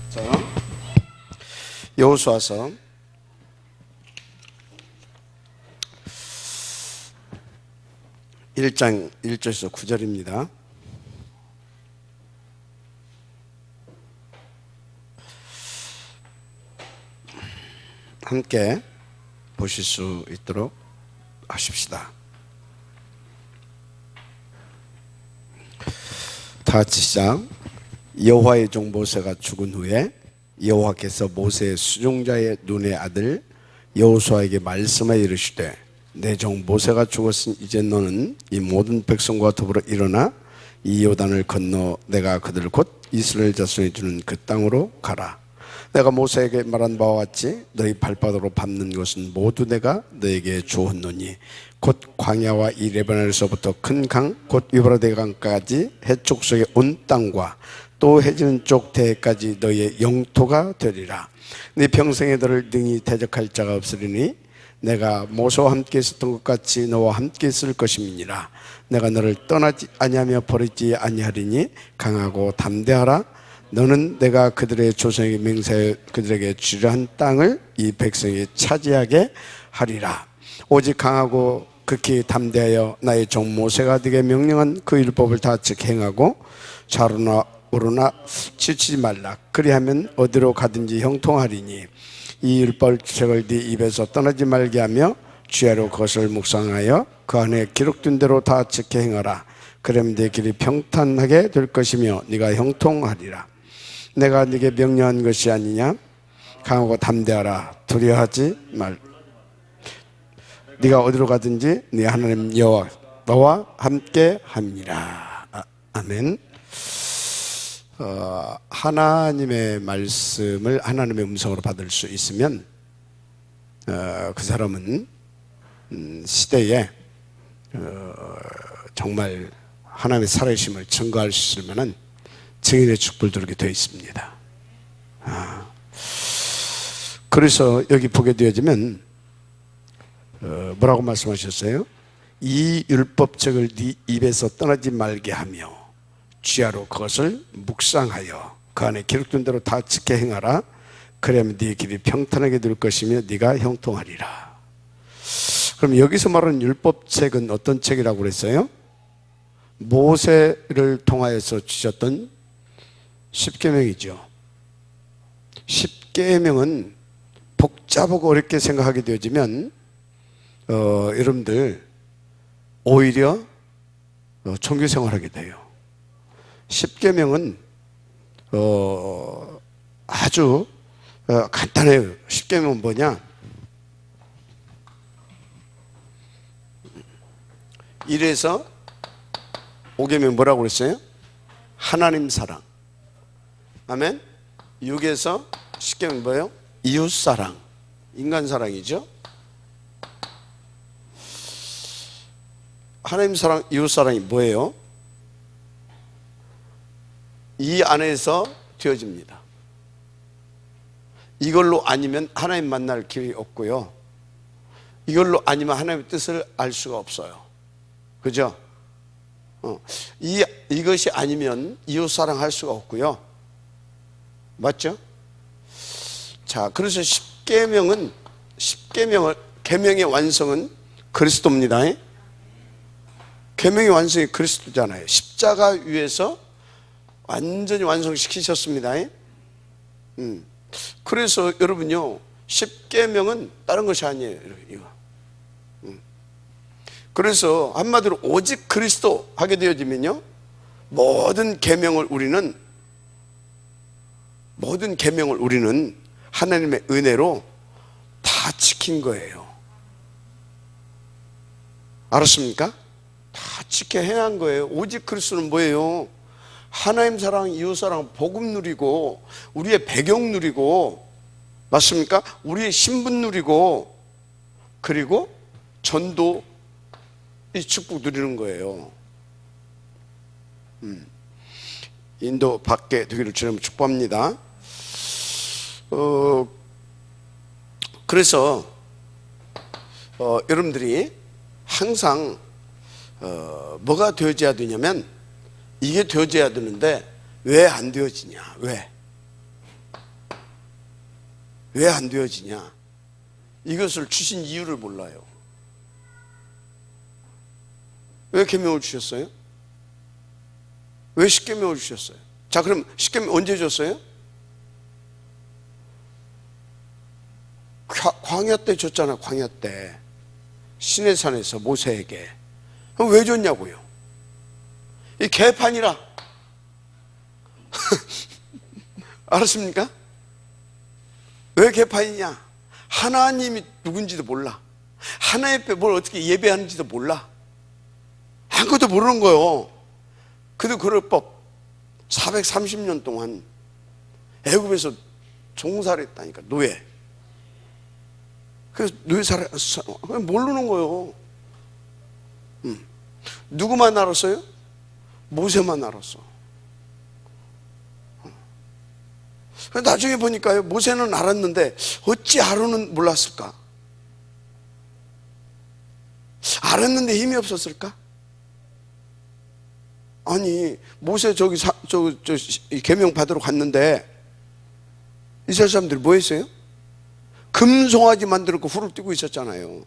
자, 여호수아서 1장 1절에서 9절입니다. 함께 보실 수 있도록 하십시다. 다 같이 시작. 여호와의 종 모세가 죽은 후에 여호와께서 모세의 수종자의 눈의 아들 여호수아에게 말씀하여 이르시되 내 종 모세가 죽었으니 이제 너는 이 모든 백성과 더불어 일어나 이 요단을 건너 내가 그들을 곧 이스라엘 자손이 주는 그 땅으로 가라. 내가 모세에게 말한 바와 같이 너희 발바닥으로 밟는 것은 모두 내가 너에게 주었노니 곧 광야와 이 레바논에서부터 큰 강 곧 유브라데 강까지 해쪽 속의 온 땅과 또 해지는 쪽 대해까지 너희의 영토가 되리라. 네 평생에 너를 능히 대적할 자가 없으리니 내가 모세와 함께 있었던 것 같이 너와 함께 있을 것임이니라. 내가 너를 떠나지 아니하며 버리지 아니하리니 강하고 담대하라. 너는 내가 그들의 조상에게 맹세하여 그들에게 주려 한 땅을 이 백성이 차지하게 하리라. 오직 강하고 극히 담대하여 나의 종 모세가 네게 명령한 그 율법을 다 즉행하고 좌로나 우로나 지치지 말라. 그리하면 어디로 가든지 형통하리니 이 율법책을 네 입에서 떠나지 말게 하며 주야로 그것을 묵상하여 그 안에 기록된 대로 다 지켜 행하라. 그러면 네 길이 평탄하게 될 것이며 네가 형통하리라. 내가 네게 명령한 것이 아니냐. 강하고 담대하라. 두려워하지 말. 네가 어디로 가든지 네 하나님 여호와 너와 함께 함이라. 아멘. 하나님의 말씀을 하나님의 음성으로 받을 수 있으면 그 사람은 시대에 정말 하나님의 살아계심을 증거할 수 있을 만한 증인의 축복을 누리게 되어 있습니다. 그래서 여기 보게 되어지면 뭐라고 말씀하셨어요? 이 율법책을 네 입에서 떠나지 말게 하며 주야로 그것을 묵상하여 그 안에 기록된 대로 다 지켜 행하라. 그러면 네 길이 평탄하게 될 것이며 네가 형통하리라. 그럼 여기서 말하는 율법책은 어떤 책이라고 그랬어요? 모세를 통하여서 주셨던 십계명이죠. 십계명은 복잡하고 어렵게 생각하게 되어지면 여러분들 오히려 종교 생활하게 돼요. 십계명은 아주 간단해요. 십계명은 뭐냐? 1에서 5계명 뭐라고 그랬어요? 하나님 사랑. 아멘. 6에서 10계명 뭐예요? 이웃 사랑. 인간 사랑이죠. 하나님 사랑, 이웃 사랑이 뭐예요? 이 안에서 되어집니다. 이걸로 아니면 하나님 만날 길이 없고요. 이걸로 아니면 하나님의 뜻을 알 수가 없어요. 그죠? 이것이 아니면 이웃 사랑할 수가 없고요. 맞죠? 자, 그래서 십계명의 완성은 그리스도입니다. 계명의 완성이 그리스도잖아요. 십자가 위에서 완전히 완성시키셨습니다. 그래서 여러분요, 십계명은 다른 것이 아니에요. 이거. 그래서 한마디로 오직 그리스도 하게 되어지면요, 모든 계명을 우리는 하나님의 은혜로 다 지킨 거예요. 알았습니까? 다 지켜 행한 거예요. 오직 그리스도는 뭐예요? 하나님 사랑, 이웃 사랑, 복음 누리고 우리의 배경 누리고, 맞습니까? 우리의 신분 누리고, 그리고 전도 이 축복 누리는 거예요. 인도 밖에 되기를 주님을 축복합니다. 그래서 여러분들이 항상 뭐가 되어져야 되냐면, 이게 되어져야 되는데 왜 안 되어지냐? 왜? 왜 안 되어지냐? 이것을 주신 이유를 몰라요. 왜 계명을 주셨어요? 왜 십계명을 주셨어요? 자, 그럼 십계명 언제 줬어요? 광야 때 줬잖아. 광야 때 시내산에서 모세에게. 그럼 왜 줬냐고요? 이 개판이라. 알았습니까? 왜 개판이냐? 하나님이 누군지도 몰라. 하나님 앞에 뭘 어떻게 예배하는지도 몰라. 아무것도 모르는 거예요. 그도 그럴 법. 430년 동안 애굽에서 종살이 했다니까. 노예. 그래서 노예 모르는 거예요. 누구만 알았어요? 모세만 알았어. 나중에 보니까요, 모세는 알았는데 어찌 아론은 몰랐을까? 알았는데 힘이 없었을까? 아니, 모세 계명 받으러 갔는데 이스라엘 사람들이 뭐 했어요? 금송아지 만들었고 후를 띄고 있었잖아요.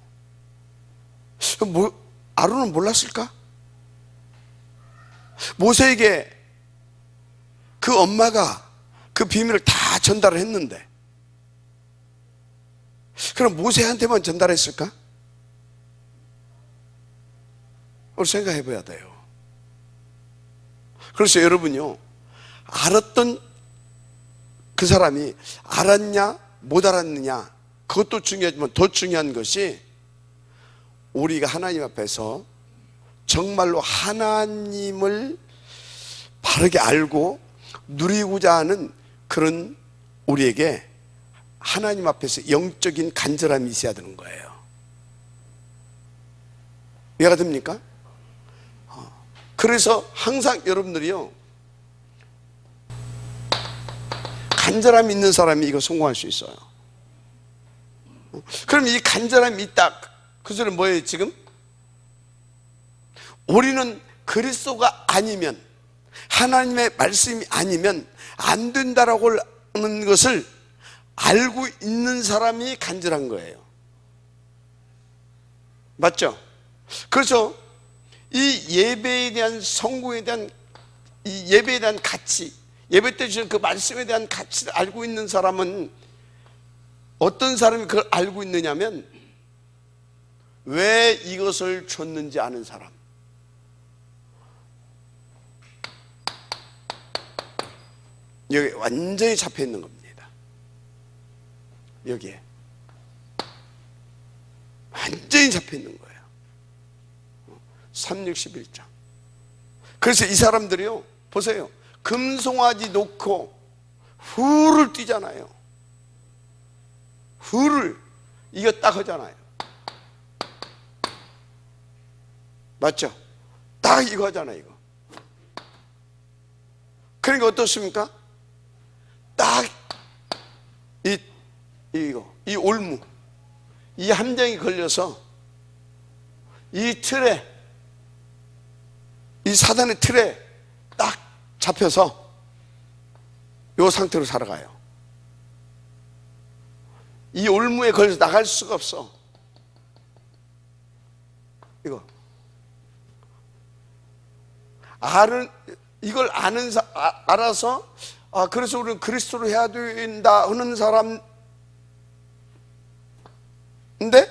아론은 몰랐을까? 모세에게 그 엄마가 그 비밀을 다 전달을 했는데, 그럼 모세한테만 전달했을까? 우리 생각해 봐야 돼요. 그래서 여러분요, 알았던 그 사람이 알았냐 못 알았느냐, 그것도 중요하지만 더 중요한 것이 우리가 하나님 앞에서 정말로 하나님을 바르게 알고 누리고자 하는 그런 우리에게 하나님 앞에서 영적인 간절함이 있어야 되는 거예요. 이해가 됩니까? 그래서 항상 여러분들이요, 간절함이 있는 사람이 이거 성공할 수 있어요. 그럼 이 간절함이 있다, 그 소리는 뭐예요 지금? 우리는 그리스도가 아니면, 하나님의 말씀이 아니면 안 된다라고 하는 것을 알고 있는 사람이 간절한 거예요. 맞죠? 그래서 이 예배에 대한, 성공에 대한, 이 예배에 대한 가치, 예배 때 주신 그 말씀에 대한 가치를 알고 있는 사람은, 어떤 사람이 그걸 알고 있느냐면 왜 이것을 줬는지 아는 사람. 여기 완전히 잡혀 있는 겁니다. 여기에 완전히 잡혀 있는 거예요. 361장. 그래서 이 사람들이요, 보세요, 금송아지 놓고 후를 뛰잖아요. 후를, 이거 딱 하잖아요. 맞죠? 딱 이거 하잖아요, 이거. 그러니까 어떻습니까? 딱 이 올무, 이 함정이 걸려서 이 틀에, 이 사단의 틀에 딱 잡혀서 이 상태로 살아가요. 이 올무에 걸려서 나갈 수가 없어. 이거 이걸 알아서, 그래서 우리는 그리스도로 해야 된다 하는 사람, 근데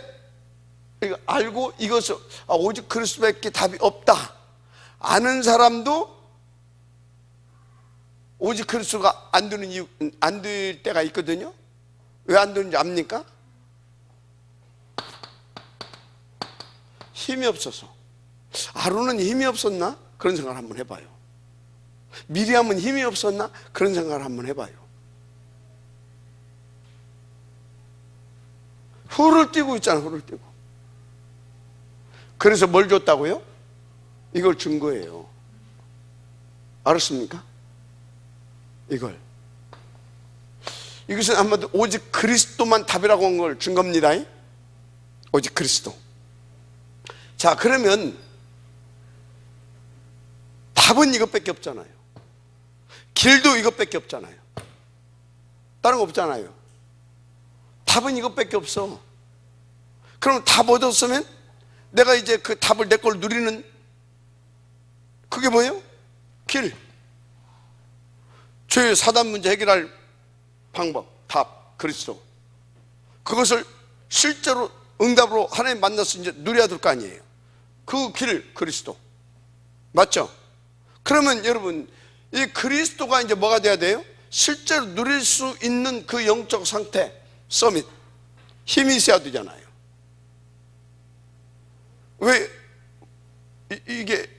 이거 알고 이것을 오직 그리스도밖에 답이 없다 아는 사람도 오직 그리스도가 안 되는 이유, 안 될 때가 있거든요. 왜 안 되는지 압니까? 힘이 없어서. 아론은 힘이 없었나? 그런 생각을 한번 해봐요. 미리암은 힘이 없었나? 그런 생각을 한번 해봐요. 후를 띄고 있잖아, 후를 띄고. 그래서 뭘 줬다고요? 이걸 준 거예요. 알았습니까? 이것은 아마도 오직 그리스도만 답이라고 한 걸 준 겁니다. 오직 그리스도. 자, 그러면 답은 이것밖에 없잖아요. 길도 이것밖에 없잖아요. 다른 거 없잖아요. 답은 이것밖에 없어. 그럼 답 얻었으면 내가 이제 그 답을 내 걸 누리는 그게 뭐예요? 길. 죄의 사단 문제 해결할 방법, 답, 그리스도. 그것을 실제로 응답으로 하나님 만나서 이제 누려야 될 거 아니에요. 그 길, 그리스도. 맞죠? 그러면 여러분, 이 그리스도가 이제 뭐가 돼야 돼요? 실제로 누릴 수 있는 그 영적 상태, 서밋, 힘이 있어야 되잖아요. 왜, 이게,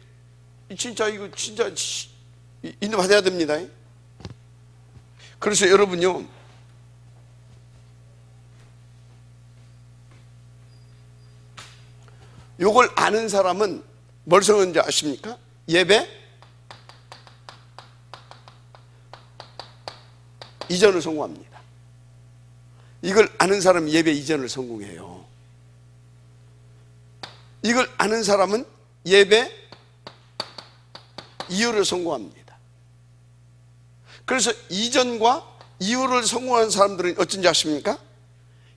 진짜, 이거 진짜, 인도받아야 됩니다. 그래서 여러분요, 요걸 아는 사람은 뭘 성하는지 아십니까? 예배 이전을 성공합니다. 이걸 아는 사람은 예배 이전을 성공해요. 이걸 아는 사람은 예배 이후를 성공합니다. 그래서 이전과 이후를 성공하는 사람들은 어쩐지 아십니까?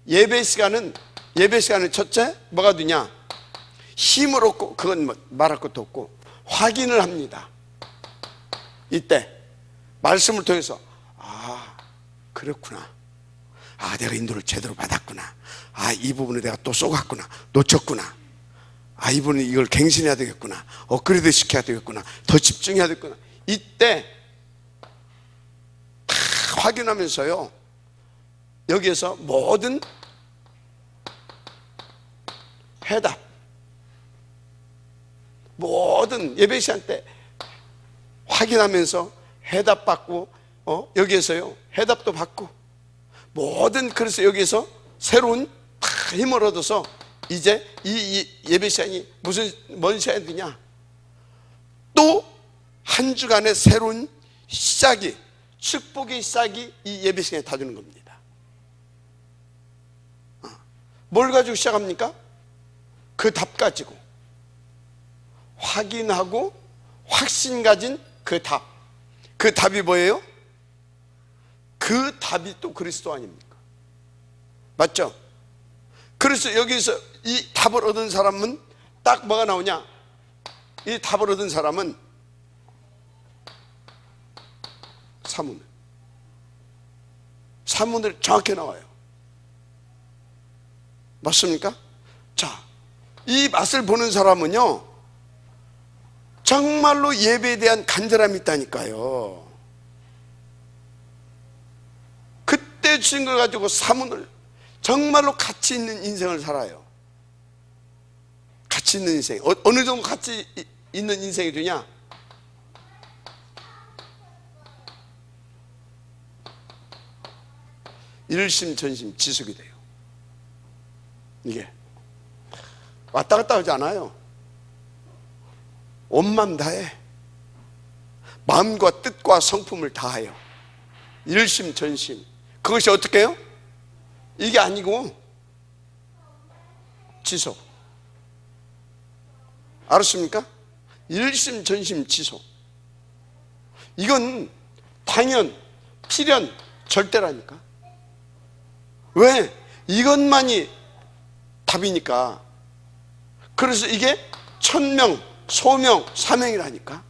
예배 시간은 첫째 뭐가 되냐? 힘을 얻고, 그건 말할 것도 없고 확인을 합니다. 이때 말씀을 통해서 아, 그렇구나. 아, 내가 인도를 제대로 받았구나. 아, 이 부분을 내가 또 쏘갔구나. 놓쳤구나. 아, 이분은 이걸 갱신해야 되겠구나. 업그레이드 시켜야 되겠구나. 더 집중해야 되겠구나. 이때 다 확인하면서요, 여기에서 모든 해답, 모든 예배 시간 때 확인하면서 해답받고, 여기에서요 해답도 받고, 모든, 그래서 여기에서 새로운 힘을 얻어서 이제 이 예배 시간이 뭔 시간이 되냐? 또 한 주간의 새로운 시작이, 축복의 시작이 이 예배 시간에 다 주는 겁니다. 뭘 가지고 시작합니까? 그 답 가지고, 확인하고 확신 가진 그 답. 그 답이 뭐예요? 그 답이 또 그리스도 아닙니까? 맞죠? 그래서 여기서 이 답을 얻은 사람은 딱 뭐가 나오냐? 이 답을 얻은 사람은 사문을 정확히 나와요. 맞습니까? 자, 이 맛을 보는 사람은요, 정말로 예배에 대한 간절함이 있다니까요. 그때 주신 걸 가지고 사문을, 정말로 가치 있는 인생을 살아요. 가치 있는 인생. 어느 정도 가치 있는 인생이 되냐? 일심전심 지속이 돼요. 이게 왔다 갔다 하지 않아요. 온 마음 다해, 마음과 뜻과 성품을 다하여 일심전심. 그것이 어떻게 해요? 이게 아니고 지속. 알았습니까? 일심전심 지속. 이건 당연, 필연, 절대라니까. 왜? 이것만이 답이니까. 그래서 이게 천명, 소명, 사명이라니까.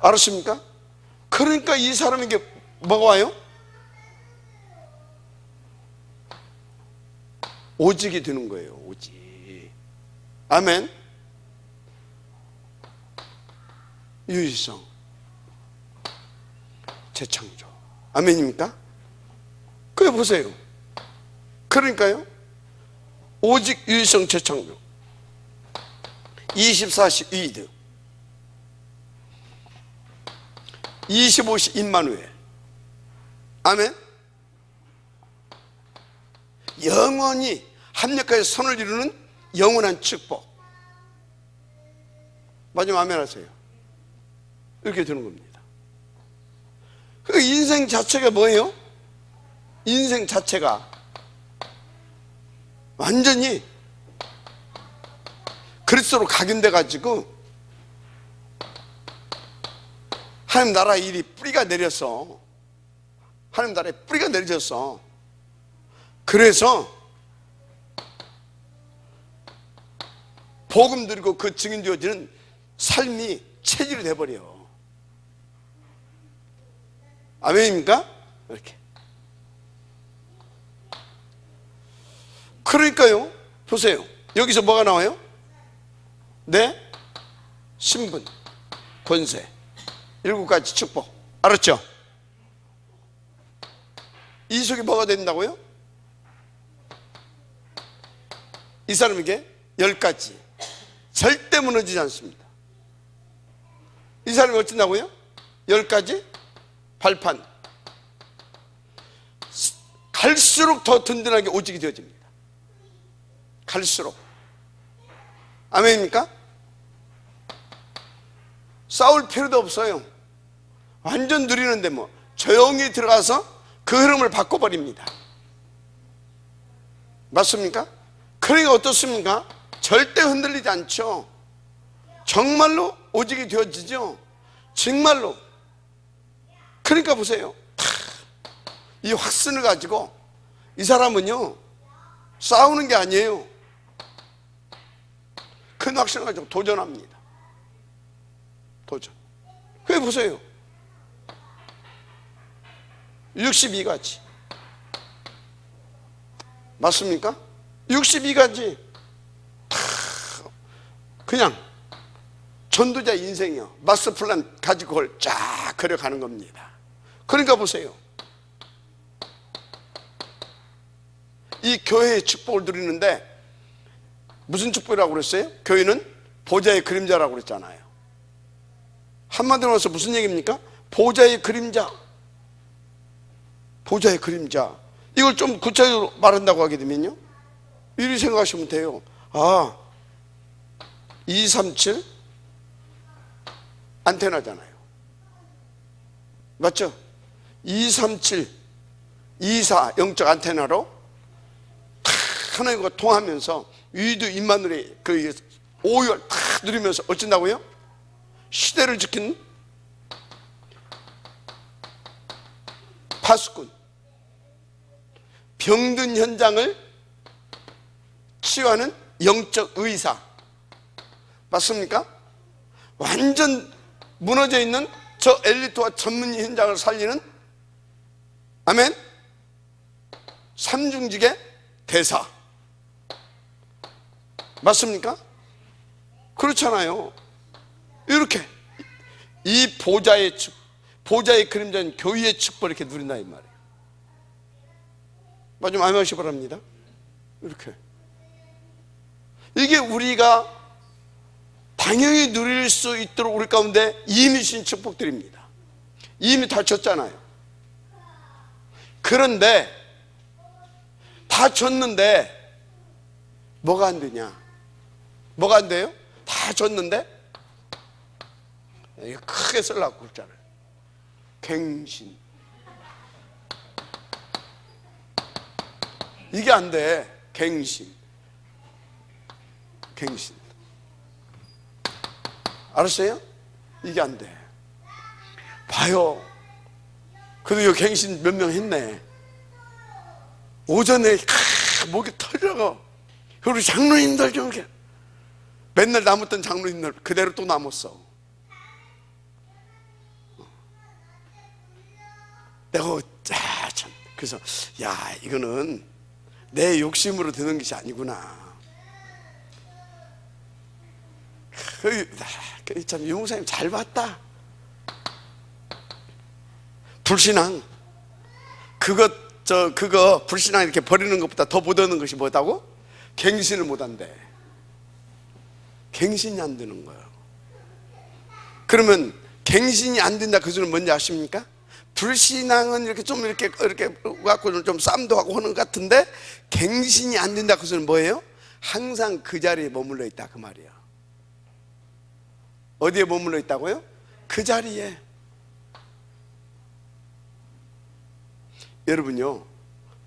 알았습니까? 그러니까 이 사람에게 뭐가 와요? 오직이 되는 거예요. 오직. 아멘. 유일성, 재창조. 아멘입니까? 그래 보세요. 그러니까요, 오직, 유일성, 재창조. 24시 이드, 25시 임마누엘. 아멘. 영원히 합력하여 선을 이루는 영원한 축복. 마지막 아멘 하세요. 이렇게 되는 겁니다. 그 인생 자체가 뭐예요? 인생 자체가 완전히 그리스도로 각인돼 가지고 하나님 나라 일이 뿌리가 내려서, 하나님 나라에 뿌리가 내려져서 그래서 복음 드리고 그 증인 되어지는 삶이 체질이 돼버려. 아멘입니까? 이렇게. 그러니까요, 보세요. 여기서 뭐가 나와요? 내 신분, 권세, 7가지 축복. 알았죠? 이 속에 뭐가 된다고요? 이 사람에게 10가지. 절대 무너지지 않습니다. 이 사람이 어쩐다고요? 10가지 발판. 갈수록 더 든든하게 오직이 되어집니다. 갈수록. 아멘입니까? 싸울 필요도 없어요. 완전 누리는데 뭐 조용히 들어가서 그 흐름을 바꿔버립니다. 맞습니까? 그러니까 어떻습니까? 절대 흔들리지 않죠. 정말로 오직이 되어지죠. 정말로. 그러니까 보세요. 이 확신을 가지고 이 사람은요, 싸우는 게 아니에요. 큰 확신을 가지고 도전합니다. 도전. 그래 보세요. 62가지. 맞습니까? 62가지. 그냥 전도자 인생이요. 마스터 플랜 가지고 그걸 쫙 그려가는 겁니다. 그러니까 보세요. 이 교회의 축복을 누리는데 무슨 축복이라고 그랬어요? 교회는 보좌의 그림자라고 그랬잖아요. 한마디로 해서 무슨 얘기입니까? 보좌의 그림자. 보좌의 그림자. 이걸 좀 구체적으로 말한다고 하게 되면요, 이렇게 생각하시면 돼요. 237 안테나잖아요. 맞죠? 237 24 영적 안테나로 하나님과 통하면서 위도 임마누엘의 그 오유를 탁 누리면서 어쩐다고요? 시대를 지킨 파수꾼, 병든 현장을 치유하는 영적 의사. 맞습니까? 완전 무너져 있는 저 엘리트와 전문의 현장을 살리는, 아멘, 삼중직의 대사. 맞습니까? 그렇잖아요. 이렇게 이 보좌의 그림자는 교회의 축복을 이렇게 누린다 이 말이에요. 좀 아멘하시 바랍니다. 이렇게. 이게 우리가 당연히 누릴 수 있도록 우리 가운데 이미 주신 축복들입니다. 이미 다 줬잖아요. 그런데 다 줬는데 뭐가 안 되냐? 뭐가 안 돼요? 다 줬는데 크게 쓰려고 글자를 갱신. 이게 안 돼. 갱신. 갱신. 알았어요? 이게 안 돼. 봐요. 그래도 이 갱신 몇 명 했네. 오전에 목이 터져가. 우리 장로님들 좀 이렇게 맨날 남았던 장로님들 그대로 또 남았어. 내가 참 그래서 야, 이거는 내 욕심으로 되는 것이 아니구나. 참 유목사님 잘 봤다. 불신앙 그거 불신앙 이렇게 버리는 것보다 더 못하는 것이 뭐다고? 갱신을 못한대. 갱신이 안 되는 거예요. 그러면 갱신이 안 된다 그 소리는 뭔지 아십니까? 불신앙은 이렇게 좀 이렇게 갖고 좀 쌈도 하고 하는 것 같은데 갱신이 안 된다 그 소리는 뭐예요? 항상 그 자리에 머물러 있다 그 말이에요. 어디에 머물러 있다고요? 그 자리에. 여러분요,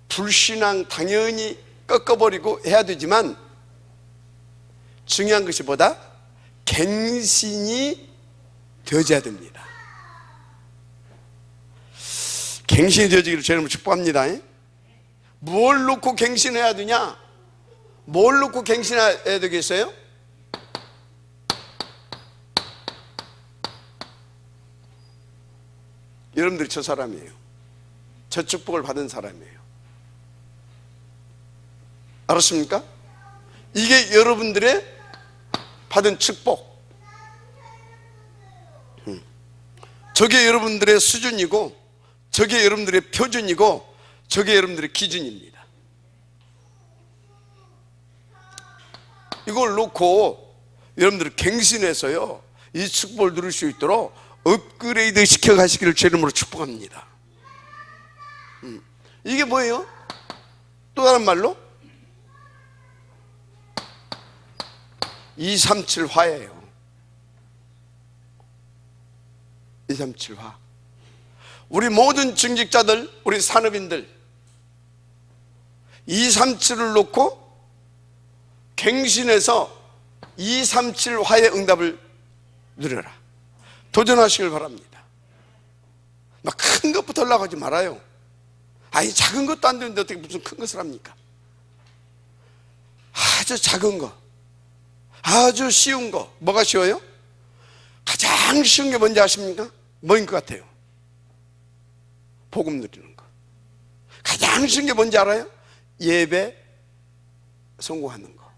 불신앙 당연히 꺾어버리고 해야 되지만 중요한 것이 뭐다? 갱신이 되어져야 됩니다. 갱신이 되어지기를 주님을 축복합니다. 뭘 놓고 갱신해야 되냐? 뭘 놓고 갱신해야 되겠어요? 여러분들이 저 사람이에요. 저 축복을 받은 사람이에요. 알았습니까? 이게 여러분들의 받은 축복. 저게 여러분들의 수준이고, 저게 여러분들의 표준이고, 저게 여러분들의 기준입니다. 이걸 놓고 여러분들 갱신해서요, 이 축복을 누릴 수 있도록 업그레이드 시켜 가시기를 제 이름으로 축복합니다. 이게 뭐예요? 또 다른 말로 237화예요. 237화. 우리 모든 중직자들, 우리 산업인들 237을 놓고 갱신해서 237화의 응답을 누려라. 도전하시길 바랍니다. 막 큰 것부터 하려고 하지 말아요. 아니, 작은 것도 안 되는데 어떻게 무슨 큰 것을 합니까? 아주 작은 거, 아주 쉬운 거. 뭐가 쉬워요? 가장 쉬운 게 뭔지 아십니까? 뭐인 것 같아요? 복음 누리는 거. 가장 쉬운 게 뭔지 알아요? 예배 성공하는 거,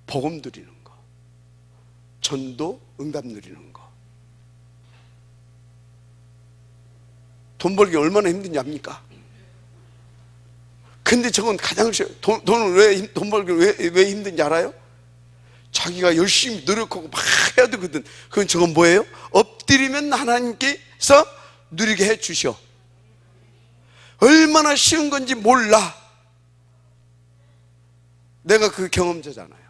복음 누리는 거, 전도 응답 누리는 거. 돈 벌기 얼마나 힘든지 압니까? 근데 저건 가장 쉬워요. 돈을 돈 벌기 왜 힘든지 알아요? 자기가 열심히 노력하고 막 해야 되거든. 그건 저건 뭐예요? 엎드리면 하나님께서 누리게 해 주셔. 얼마나 쉬운 건지 몰라. 내가 그 경험자잖아요.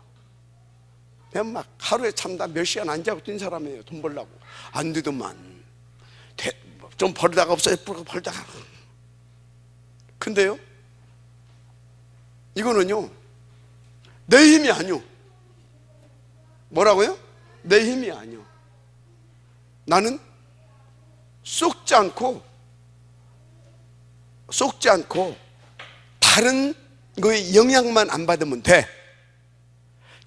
그냥 막 하루에 참다 몇 시간 안 자고 뛴 사람이에요. 돈 벌려고. 안 되더만. 좀 벌다가 없어요. 벌다가. 근데요, 이거는요, 내 힘이 아니요. 뭐라고요? 내 힘이 아니요. 나는 속지 않고 다른 거에 영향만 안 받으면 돼.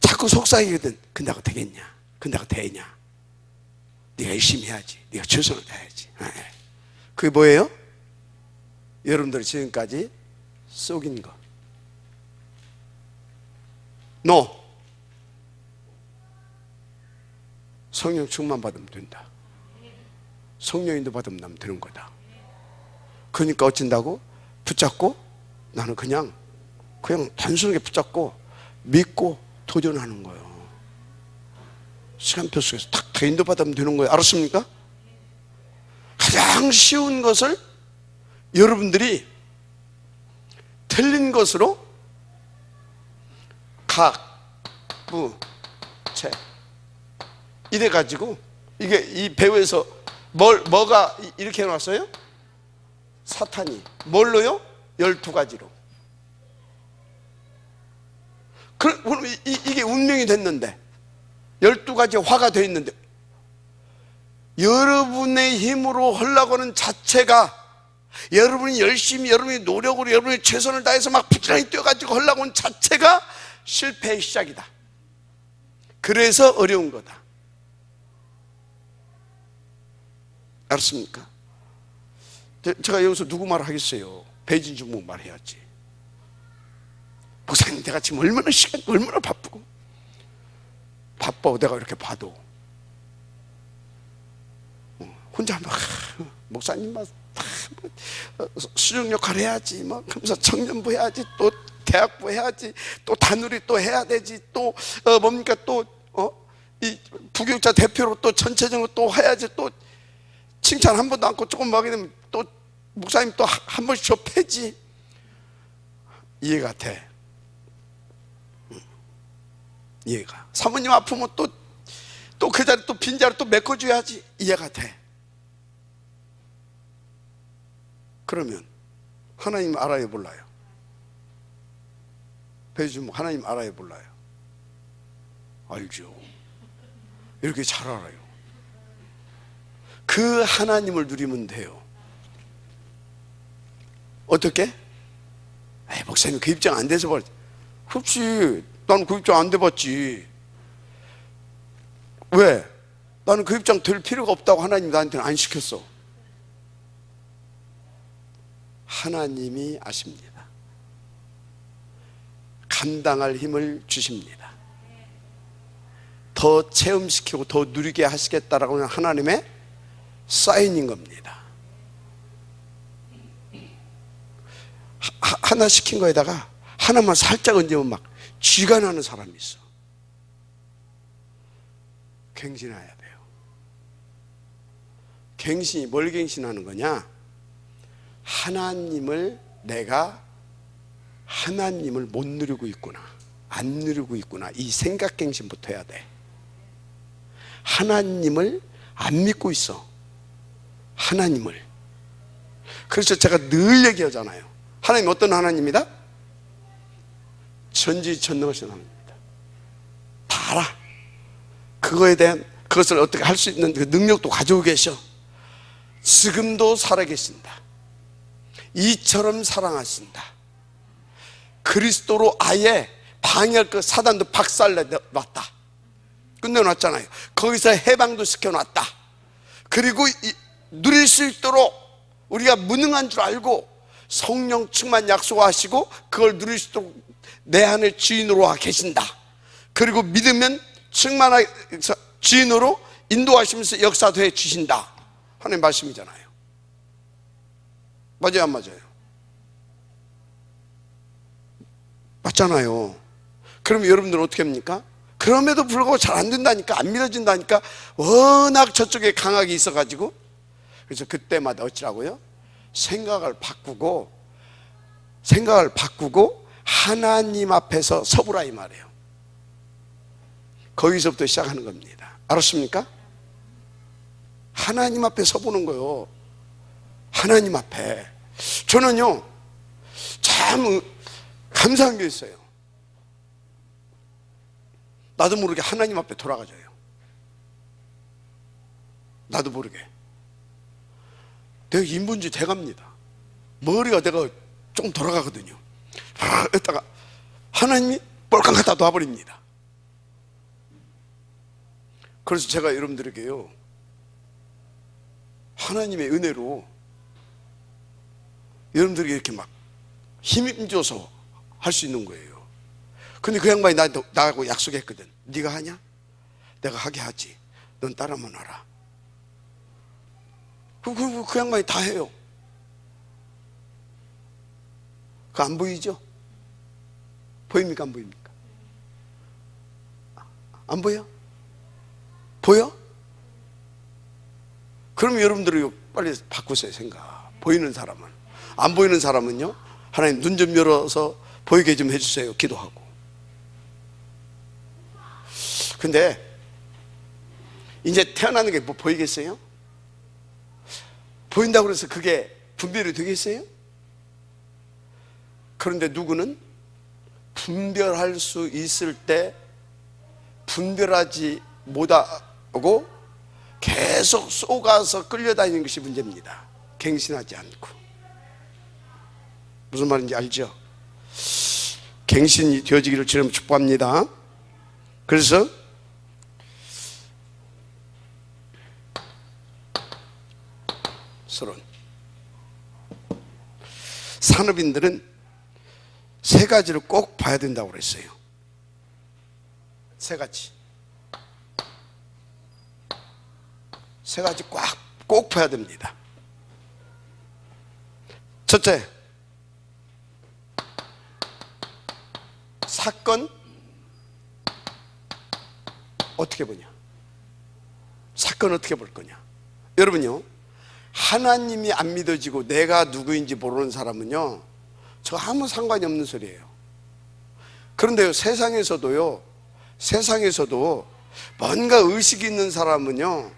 자꾸 속삭이거든. 근다고 되겠냐? 근다고 되냐? 네가 열심히 해야지. 네가 최선을 다해야지. 그게 뭐예요? 여러분들이 지금까지 속인 거. 너 성령 충만 받으면 된다. 성령인도 받으면 되는 거다. 그러니까 어쩐다고? 붙잡고 나는 그냥 단순하게 붙잡고 믿고 도전하는 거예요. 시간표 속에서 탁 인도받으면 되는 거예요. 알았습니까? 가장 쉬운 것을 여러분들이 틀린 것으로 체 이래가지고, 이게 이 배우에서 뭐가 이렇게 해놨어요? 사탄이 뭘로요? 12가지로. 그럼 이게 운명이 됐는데, 12가지 화가 되어 있는데, 여러분의 힘으로 하려고 하는 자체가, 여러분이 열심히, 여러분이 노력으로, 여러분이 최선을 다해서 막 부지런히 뛰어가지고 하려고 하는 자체가 실패의 시작이다. 그래서 어려운 거다. 알았습니까? 제가 여기서 누구 말 하겠어요? 배진주 목 말해야지. 목사님, 내가 지금 얼마나 바쁘고 바빠. 내가 이렇게 봐도 혼자 막 목사님 막 수정 역할 해야지, 막 그러면서 청년부 해야지, 또 대학부 해야지, 또 단우리 또 해야 되지, 또 뭡니까, 또 이 부교육자 대표로 또 전체적으로 또 해야지, 또 칭찬 한 번도 않고 조금 먹게 되면 또 목사님 또 한 번씩 접해지. 이해가 돼. 이해가. 사모님 아프면 또 그 자리, 또 빈자리 또 메꿔줘야지. 이해가 돼. 그러면 하나님 알아요, 몰라요? 배주님 하나님 알아요, 몰라요? 알죠. 이렇게 잘 알아요. 그 하나님을 누리면 돼요. 어떻게? 목사님 그 입장 안 돼서 그렇지. 그렇지, 나는 그 입장 안 돼봤지. 왜? 나는 그 입장 될 필요가 없다고 하나님 나한테는 안 시켰어. 하나님이 아십니다. 감당할 힘을 주십니다. 더 체험시키고 더 누리게 하시겠다라고 하는 하나님의 사인인 겁니다. 하나 시킨 거에다가 하나만 살짝 얹으면 막 쥐가 나는 사람이 있어. 갱신해야 돼요. 갱신이 뭘 갱신하는 거냐? 내가 하나님을 못 누리고 있구나, 안 누리고 있구나, 이 생각 갱신부터 해야 돼. 하나님을 안 믿고 있어. 하나님을. 그래서 제가 늘 얘기하잖아요. 하나님 어떤 하나님이다? 전지전능하신 하나님입니다. 다 알아. 그거에 대한, 그것을 어떻게 할 수 있는 그 능력도 가지고 계셔. 지금도 살아계신다. 이처럼 사랑하신다. 그리스도로 아예 방해할 그 사단도 박살내놨다. 끝내놨잖아요. 거기서 해방도 시켜놨다. 그리고 누릴 수 있도록 우리가 무능한 줄 알고 성령 충만 약속하시고 그걸 누릴 수 있도록 내 안에 주인으로 계신다. 그리고 믿으면 충만한 주인으로 인도하시면서 역사도 해 주신다. 하나님 말씀이잖아요. 맞아요, 안 맞아요? 맞잖아요. 그러면 여러분들은 어떻게 합니까? 그럼에도 불구하고 잘 안 된다니까, 안 믿어진다니까, 워낙 저쪽에 강하게 있어가지고. 그래서 그때마다 어찌라고요? 생각을 바꾸고 하나님 앞에서 서보라 이 말이에요. 거기서부터 시작하는 겁니다. 알았습니까? 하나님 앞에 서보는 거요. 하나님 앞에. 저는요 참 감사한 게 있어요. 나도 모르게 하나님 앞에 돌아가져요. 나도 모르게 내가 인분지 돼갑니다. 머리가 내가 조금 돌아가거든요. 이따가 하나님이 뻘깡 갖다 놔버립니다. 그래서 제가 여러분들에게요, 하나님의 은혜로 여러분들에게 이렇게 막 힘줘서 할 수 있는 거예요. 근데 그 양반이 나하고 약속했거든. 네가 하냐? 내가 하게 하지. 넌 따라만 와라. 그 양반이 다 해요. 그거 안 보이죠? 보입니까? 안 보입니까? 안 보여? 보여? 그럼 여러분들이 빨리 바꾸세요. 생각. 보이는 사람은. 안 보이는 사람은요, 하나님 눈 좀 열어서 보이게 좀 해주세요. 기도하고. 근데 이제 태어나는 게 뭐 보이겠어요? 보인다고 해서 그게 분별이 되겠어요? 그런데 누구는 분별할 수 있을 때 분별하지 못하고 계속 쏘가서 끌려다니는 것이 문제입니다. 갱신하지 않고. 무슨 말인지 알죠? 갱신이 되어지기를 주님 축복합니다. 그래서 서론 산업인들은 세 가지를 꼭 봐야 된다고 그랬어요. 세 가지 꼭 봐야 됩니다. 첫째, 사건 어떻게 보냐? 사건 어떻게 볼 거냐? 여러분요, 하나님이 안 믿어지고 내가 누구인지 모르는 사람은요, 저 아무 상관이 없는 소리예요. 그런데요, 세상에서도 뭔가 의식이 있는 사람은요,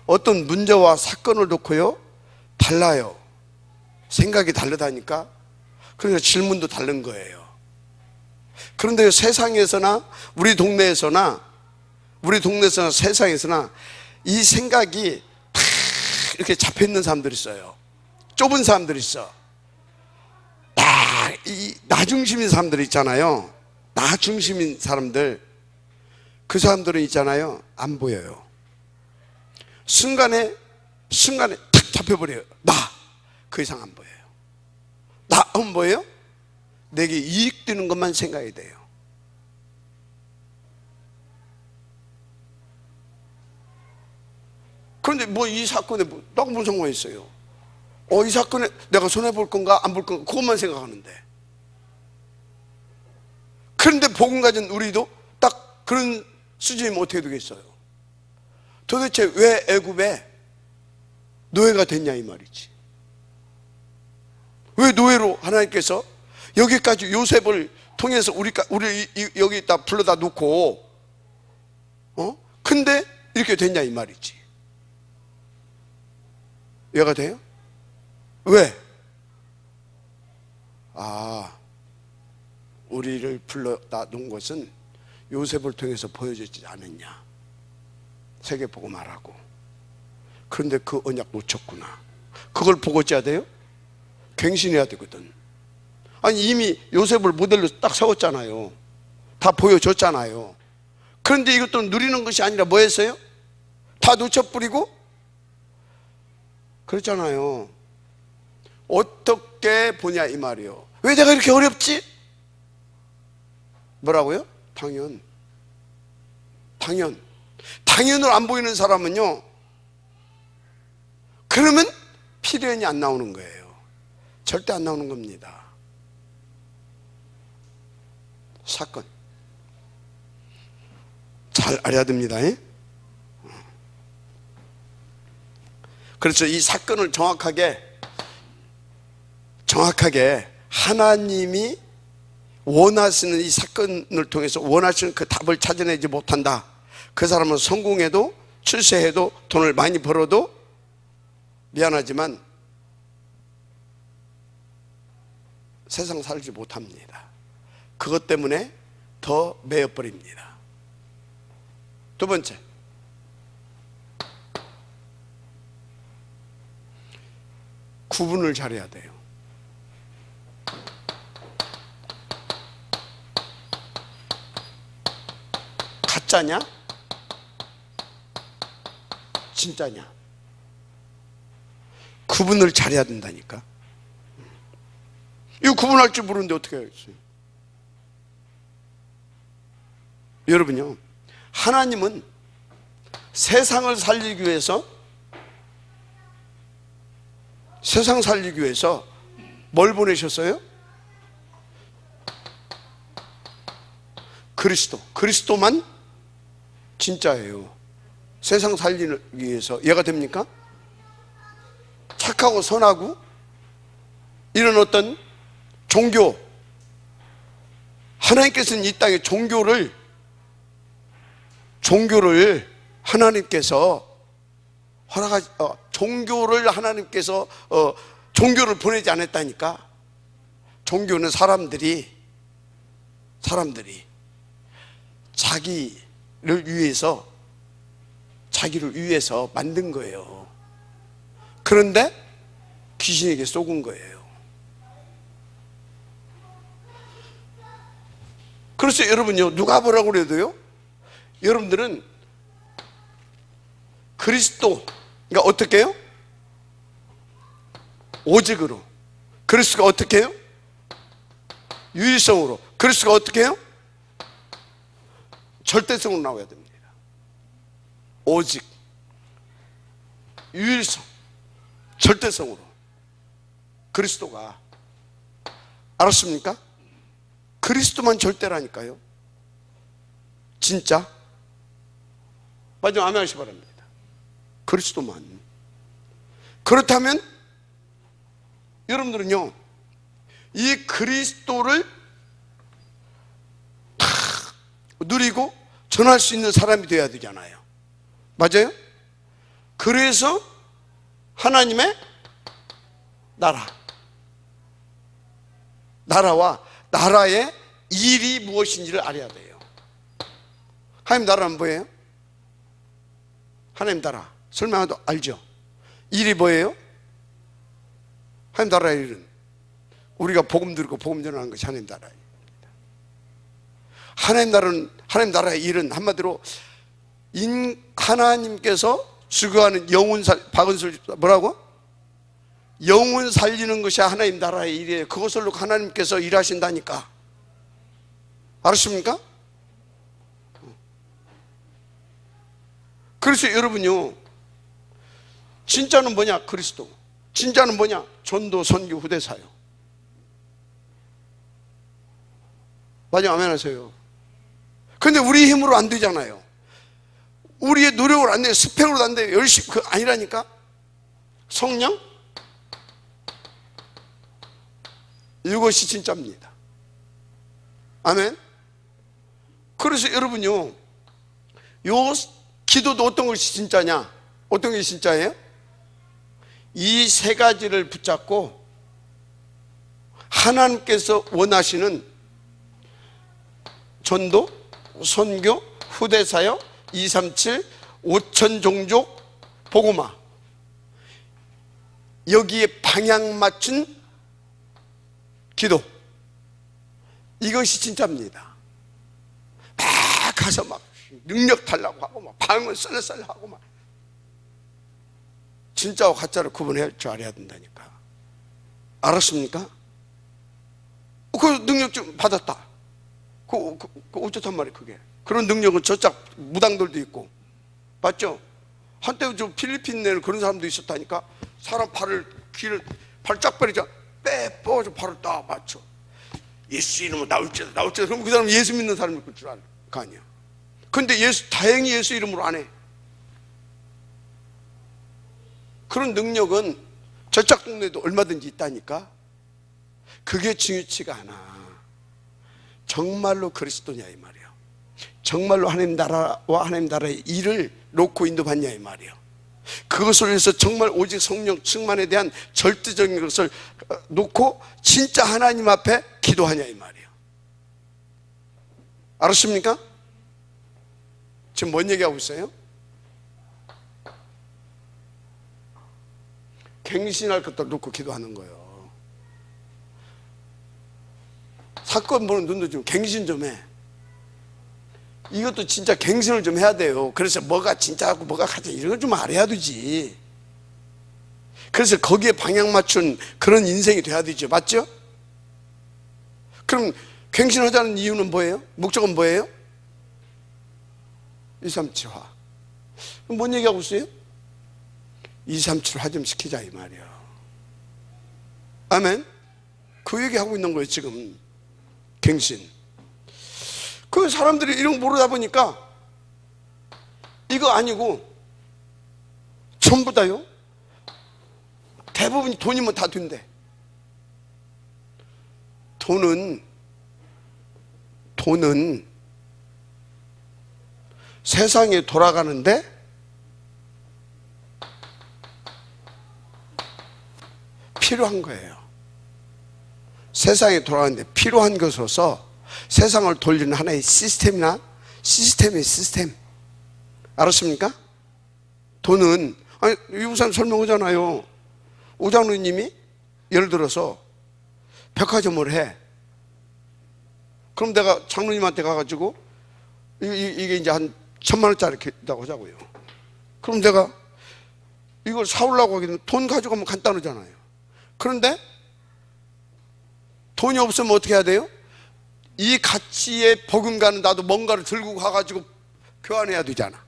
어떤 문제와 사건을 놓고요 달라요. 생각이 다르다니까. 그러니까 질문도 다른 거예요. 그런데 세상에서나 우리 동네에서나 세상에서나 이 생각이 다 이렇게 잡혀있는 사람들이 있어요. 좁은 사람들이 있어. 딱 이 나 중심인 사람들 있잖아요. 나 중심인 사람들, 그 사람들은 있잖아요, 안 보여요. 순간에 탁 잡혀버려요. 나 그 이상 안 보여요. 나 안 보여요? 내게 이익 되는 것만 생각이 돼요. 그런데 뭐 이 사건에 딱 무슨 상관이 있어요? 이 사건에 내가 손해볼 건가 안 볼 건가 그것만 생각하는데. 그런데 복음 가진 우리도 딱 그런 수준이면 어떻게 되겠어요? 도대체 왜 애굽에 노예가 됐냐 이 말이지. 왜 노예로 하나님께서 여기까지 요셉을 통해서 우리 여기다 불러다 놓고 근데 이렇게 됐냐 이 말이지. 이해가 돼요? 왜? 우리를 불러다 놓은 것은 요셉을 통해서 보여주지 않았냐. 세계 보고 말하고. 그런데 그 언약 놓쳤구나. 그걸 보고 째야 돼요? 갱신해야 되거든. 아니 이미 요셉을 모델로 딱 세웠잖아요. 다 보여줬잖아요. 그런데 이것도 누리는 것이 아니라 뭐 했어요? 다 놓쳐버리고 그랬잖아요. 어떻게 보냐 이 말이요. 왜 내가 이렇게 어렵지? 뭐라고요? 당연으로 안 보이는 사람은요, 그러면 필연이 안 나오는 거예요. 절대 안 나오는 겁니다. 사건 잘 알아야 됩니다. 그래서 이 사건을 정확하게 하나님이 원하시는 이 사건을 통해서 원하시는 그 답을 찾아내지 못한다. 그 사람은 성공해도 출세해도 돈을 많이 벌어도 미안하지만 세상 살지 못합니다. 그것 때문에 더 매여버립니다. 두 번째, 구분을 잘해야 돼요. 가짜냐? 진짜냐? 구분을 잘해야 된다니까. 이거 구분할 줄 모르는데 어떻게 하겠어요? 여러분요, 하나님은 세상 살리기 위해서 뭘 보내셨어요? 그리스도만 진짜예요. 세상 살리기 위해서. 이해가 됩니까? 착하고 선하고 이런 어떤 종교, 하나님께서는 이 땅에 종교를 하나님께서 종교를 보내지 않았다니까. 종교는 사람들이 자기를 위해서 만든 거예요. 그런데 귀신에게 속은 거예요. 그래서 여러분요, 누가 뭐라고 그래도요, 여러분들은 그리스도, 그러니까 어떻게 해요? 오직으로. 그리스도가 어떻게 해요? 유일성으로. 그리스도가 어떻게 해요? 절대성으로 나와야 됩니다. 오직, 유일성, 절대성으로. 그리스도가. 알았습니까? 그리스도만 절대라니까요. 진짜. 맞죠? 아멘 하시기 바랍니다. 그리스도만. 그렇다면 여러분들은요, 이 그리스도를 다 누리고 전할 수 있는 사람이 되어야 되잖아요. 맞아요? 그래서 하나님의 나라와 나라의 일이 무엇인지를 알아야 돼요. 하나님 나라는 뭐예요? 하나님 나라 설명해도 알죠? 일이 뭐예요? 하나님 나라의 일은 우리가 복음 들고 복음 전하는 것이 하나님 나라입니다. 하나님 나라의 일은 한마디로 하나님께서 주거하는 박은술 뭐라고? 영혼 살리는 것이 하나님 나라의 일이에요. 그것을 놓고 하나님께서 일하신다니까. 알았습니까? 그래서 여러분요, 진짜는 뭐냐? 그리스도. 진짜는 뭐냐? 전도, 선교, 후대사요. 맞아, 아멘 하세요. 근데 우리 힘으로 안 되잖아요. 우리의 노력으로 안 돼요. 스펙으로도 안 돼요. 열심히, 아니라니까? 성령? 이것이 진짜입니다. 아멘? 그래서 여러분요, 요 기도도 어떤 것이 진짜냐? 어떤 것이 진짜예요? 이 세 가지를 붙잡고 하나님께서 원하시는 전도, 선교, 후대사역, 237, 5천 종족, 복음화, 여기에 방향 맞춘 기도, 이것이 진짜입니다. 막 가서 막 능력 달라고 하고 막 방언 썰렁썰렁하고 막, 진짜와 가짜를 구분할 줄 알아야 된다니까. 알았습니까? 그 능력 좀 받았다. 그 어쩌단 말이에요 그게. 그런 능력은 저짝 무당들도 있고, 맞죠? 한때 저 필리핀 내는 그런 사람도 있었다니까. 사람 귀를 쫙 벌리자 빼 발을 딱 맞춰. 예수 이름으로 나올지다. 그럼 그 사람은 예수 믿는 사람일 줄 알 거 아니야. 근데 다행히 예수 이름으로 안 해. 그런 능력은 저짝 동네에도 얼마든지 있다니까. 그게 중요치가 않아. 정말로 그리스도냐 이 말이에요. 정말로 하나님 나라와 하나님 나라의 일을 놓고 인도받냐 이 말이에요. 그것을 위해서 정말 오직 성령 충만에 대한 절대적인 것을 놓고 진짜 하나님 앞에 기도하냐 이 말이에요. 알았습니까? 지금 뭔 얘기하고 있어요? 갱신할 것들 놓고 기도하는 거예요. 사건 보는 눈도 좀 갱신 좀 해. 이것도 진짜 갱신을 좀 해야 돼요. 그래서 뭐가 진짜하고 뭐가 가짜 이런 걸 좀 알아야 되지. 그래서 거기에 방향 맞춘 그런 인생이 돼야 되죠. 맞죠? 그럼 갱신하자는 이유는 뭐예요? 목적은 뭐예요? 237화. 뭔 얘기하고 있어요? 237 화 좀 시키자 이 말이야. 아멘? 그 얘기하고 있는 거예요 지금. 갱신. 그 사람들이 이런 거 모르다 보니까 이거 아니고 전부 다요, 대부분이 돈이면 다 된대. 돈은 세상에 돌아가는데 필요한 거예요. 세상에 돌아가는데 필요한 것으로서 세상을 돌리는 하나의 시스템이에요. 시스템. 알았습니까? 돈은, 아니, 유부산 설명하잖아요. 오장로님이 예를 들어서 백화점을 해. 그럼 내가 장로님한테 가가지고 이게 이제 한 1,000만 원짜리 있다고 하자고요. 그럼 내가 이걸 사오려고 하기는 돈 가져가면 간단하잖아요. 그런데 돈이 없으면 어떻게 해야 돼요? 이 가치에 버금가는 나도 뭔가를 들고 가가지고 교환해야 되잖아.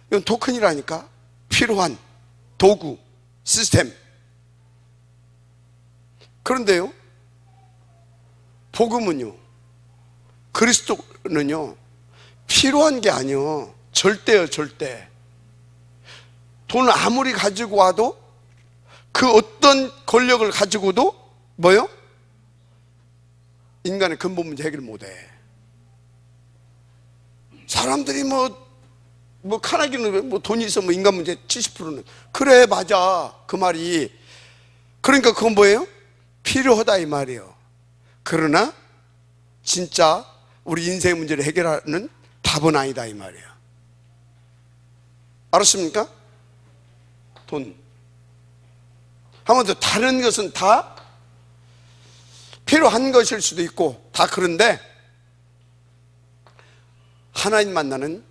이건 토큰이라니까. 필요한 도구, 시스템. 그런데요, 복음은요, 그리스도는요, 필요한 게 아니요, 절대요, 절대. 돈을 아무리 가지고 와도 그 어떤 권력을 가지고도 뭐요? 인간의 근본 문제 해결 못해. 사람들이 카나기는 돈이 있어 인간 문제 70%는 그래, 맞아, 그 말이. 그러니까 그건 뭐예요? 필요하다 이 말이에요. 그러나 진짜 우리 인생 문제를 해결하는 답은 아니다 이 말이에요. 알았습니까? 돈. 한 번 더, 다른 것은 다 필요한 것일 수도 있고 다 그런데 하나님 만나는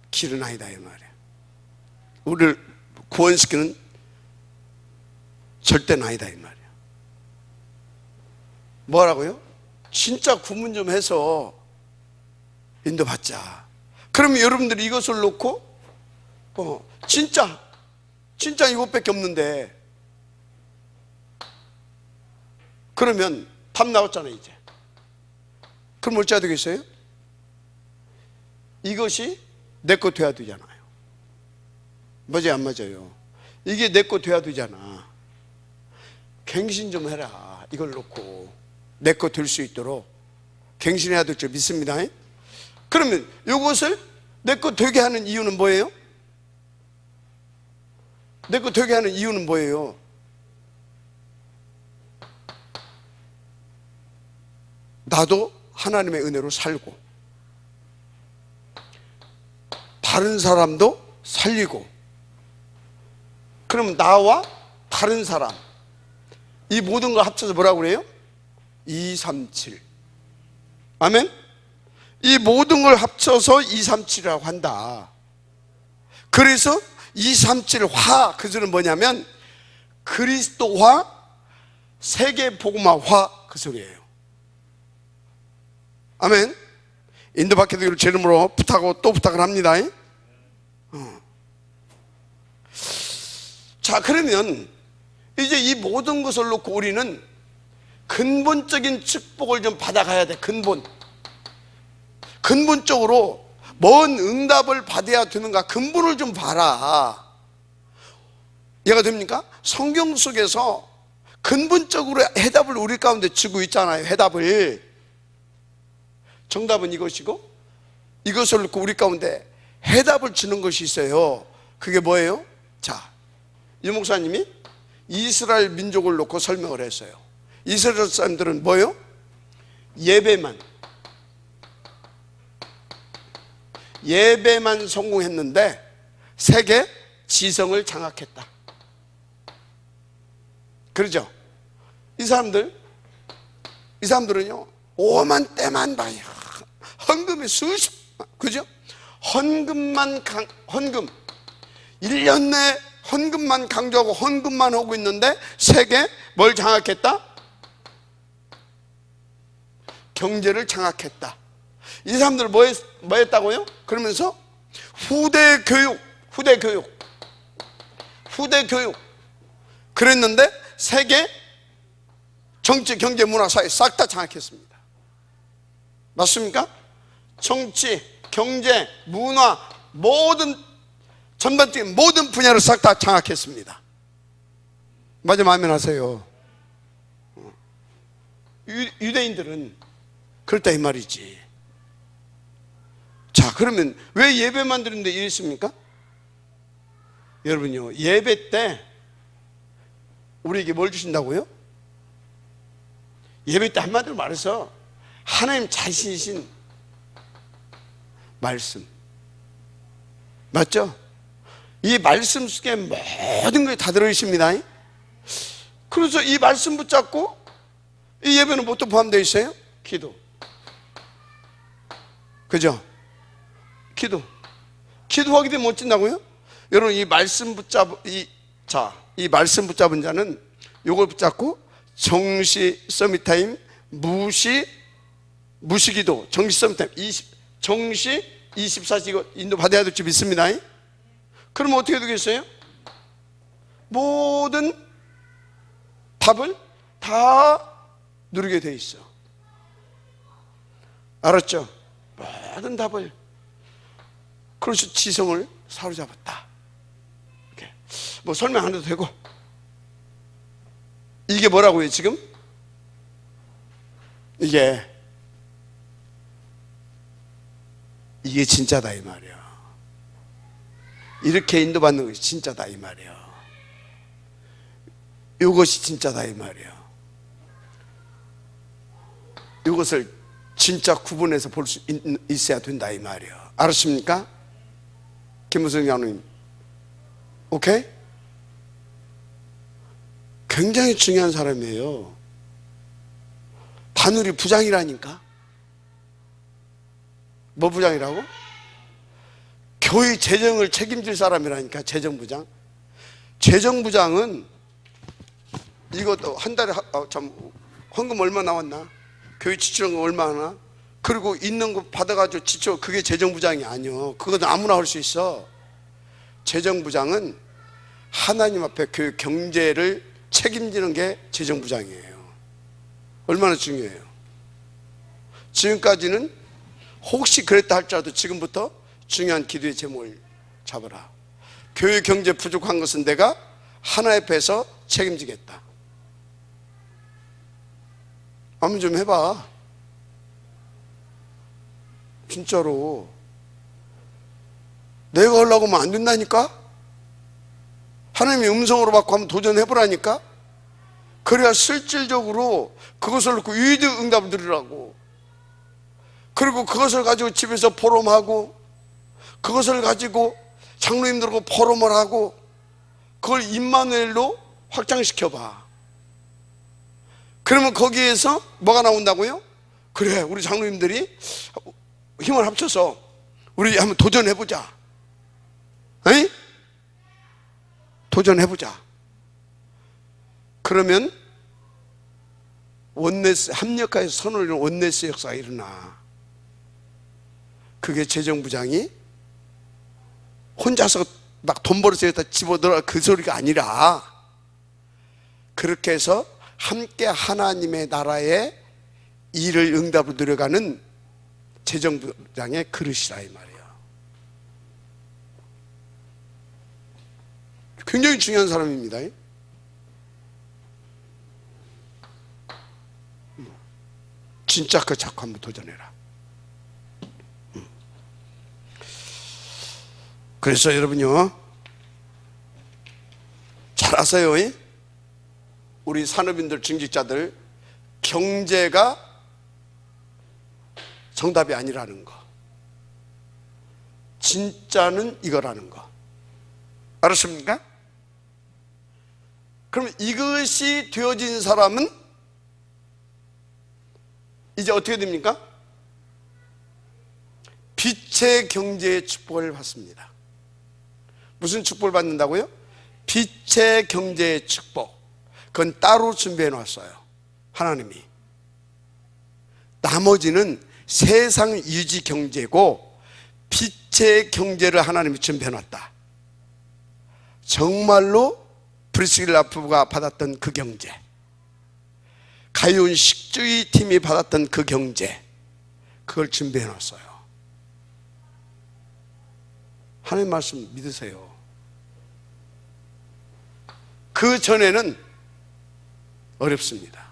길은 아니다 이 말이야. 우리를 구원시키는 절대는 아니다 이 말이야. 뭐라고요? 진짜 구분 좀 해서 인도받자. 그러면 여러분들이 이것을 놓고 진짜 이것밖에 없는데, 그러면 답 나왔잖아요 이제. 그럼 어찌해야 되겠어요? 이것이 내 거 돼야 되잖아요. 맞아요 안 맞아요? 이게 내 거 돼야 되잖아. 갱신 좀 해라. 이걸 놓고 내 거 될 수 있도록 갱신해야 될 줄 믿습니다. 그러면 이것을 내 거 되게 하는 이유는 뭐예요? 내 거 되게 하는 이유는 뭐예요? 나도 하나님의 은혜로 살고 다른 사람도 살리고, 그러면 나와 다른 사람 이 모든 걸 합쳐서 뭐라고 그래요? 237. 아멘? 이 모든 걸 합쳐서 237이라고 한다. 그래서 237화, 그 소리는 뭐냐면 그리스도화, 세계복음화화, 그 소리예요. 아멘. 인도받게 되기를 제 이름으로 부탁하고 또 부탁을 합니다. 자, 그러면 이제 이 모든 것을 놓고 우리는 근본적인 축복을 좀 받아가야 돼. 근본적으로 뭔 응답을 받아야 되는가, 근본을 좀 봐라. 이해가 됩니까? 성경 속에서 근본적으로 해답을 우리 가운데 주고 있잖아요. 해답을. 정답은 이것이고, 이것을 놓고 우리 가운데 해답을 주는 것이 있어요. 그게 뭐예요? 자, 유 목사님이 이스라엘 민족을 놓고 설명을 했어요. 이스라엘 사람들은 뭐예요? 예배만 성공했는데 세계 지성을 장악했다. 그러죠? 이 사람들은요, 오만 때만 봐요. 헌금이 그죠? 헌금 1년 내 헌금만 강조하고 헌금만 하고 있는데 세계 뭘 장악했다? 경제를 장악했다. 이 사람들은 뭐 했다고요? 그러면서 후대 교육 그랬는데 세계 정치, 경제, 문화, 사회 싹 다 장악했습니다. 맞습니까? 정치, 경제, 문화, 전반적인 모든 분야를 싹 다 장악했습니다. 맞으면 아멘 하세요. 유대인들은 그렇다 이 말이지. 자, 그러면 왜 예배만 드리는데 이랬습니까? 여러분요, 예배 때 우리에게 뭘 주신다고요? 예배 때 한마디로 말해서 하나님 자신이신 말씀, 맞죠? 이 말씀 속에 모든 것이 다 들어있습니다. 그래서 이 말씀 붙잡고 이 예배는 뭐 또 포함되어 있어요? 기도. 그죠? 기도하게 되면 어쩐다고요? 여러분, 이 말씀 붙잡은 자는 요걸 붙잡고 정시 서밋타임, 무시기도, 정시 서밋타임, 정시 24시 이거 인도 받아야 될 줄 믿습니다. 그러면 어떻게 되겠어요? 모든 답을 다 누리게 돼 있어. 알았죠? 모든 답을. 그래서 지성을 사로잡았다. 이렇게 뭐 설명 안 해도 되고. 이게 뭐라고요 지금? 이게 진짜다 이 말이야. 이렇게 인도받는 것이 진짜다 이 말이야. 이것이 진짜다 이 말이야. 이것을 진짜 구분해서 볼 수 있어야 된다 이 말이야. 알았습니까? 김무성 장로님, 오케이? 굉장히 중요한 사람이에요. 바누리 부장이라니까. 뭐 부장이라고? 교회 재정을 책임질 사람이라니까. 재정부장. 재정부장은 이것도 한 달에 참 헌금 얼마 나왔나, 교회 지출한 거 얼마 하나, 그리고 있는 거 받아가지고 지출, 그게 재정부장이 아니요. 그건 아무나 할 수 있어. 재정부장은 하나님 앞에 교회 경제를 책임지는 게 재정부장이에요. 얼마나 중요해요. 지금까지는 혹시 그랬다 할지라도 지금부터 중요한 기도의 제목을 잡아라. 교회 경제 부족한 것은 내가 하나님 앞에서 책임지겠다. 한번 좀 해봐. 진짜로. 내가 하려고 하면 안 된다니까? 하나님의 음성으로 받고 한번 도전해보라니까? 그래야 실질적으로 그것을 놓고 위드 응답을 드리라고. 그리고 그것을 가지고 집에서 포럼하고, 그것을 가지고 장로님들하고 포럼을 하고, 그걸 임마누엘로 확장시켜봐. 그러면 거기에서 뭐가 나온다고요? 그래, 우리 장로님들이 힘을 합쳐서 우리 한번 도전해보자. 에이? 도전해보자. 그러면 원네스, 합력하여서 선을 이루는 원네스 역사가 일어나. 그게 재정부장이 혼자서 막 돈 벌어서 여기다 집어넣어 그 소리가 아니라, 그렇게 해서 함께 하나님의 나라의 일을 응답을 누려가는 재정부장의 그릇이라 이 말이에요. 굉장히 중요한 사람입니다. 진짜 그 자꾸 한번 도전해라. 그래서 여러분요, 잘 아세요. 우리 산업인들, 중직자들, 경제가 정답이 아니라는 거. 진짜는 이거라는 거. 알았습니까? 그럼 이것이 되어진 사람은 이제 어떻게 됩니까? 빛의 경제의 축복을 받습니다. 무슨 축복을 받는다고요? 빛의 경제의 축복. 그건 따로 준비해 놨어요, 하나님이. 나머지는 세상 유지 경제고, 빛의 경제를 하나님이 준비해 놨다. 정말로 브리스길라 부부가 받았던 그 경제, 가룟 식주의 팀이 받았던 그 경제, 그걸 준비해 놨어요. 하나님 말씀 믿으세요. 그 전에는 어렵습니다.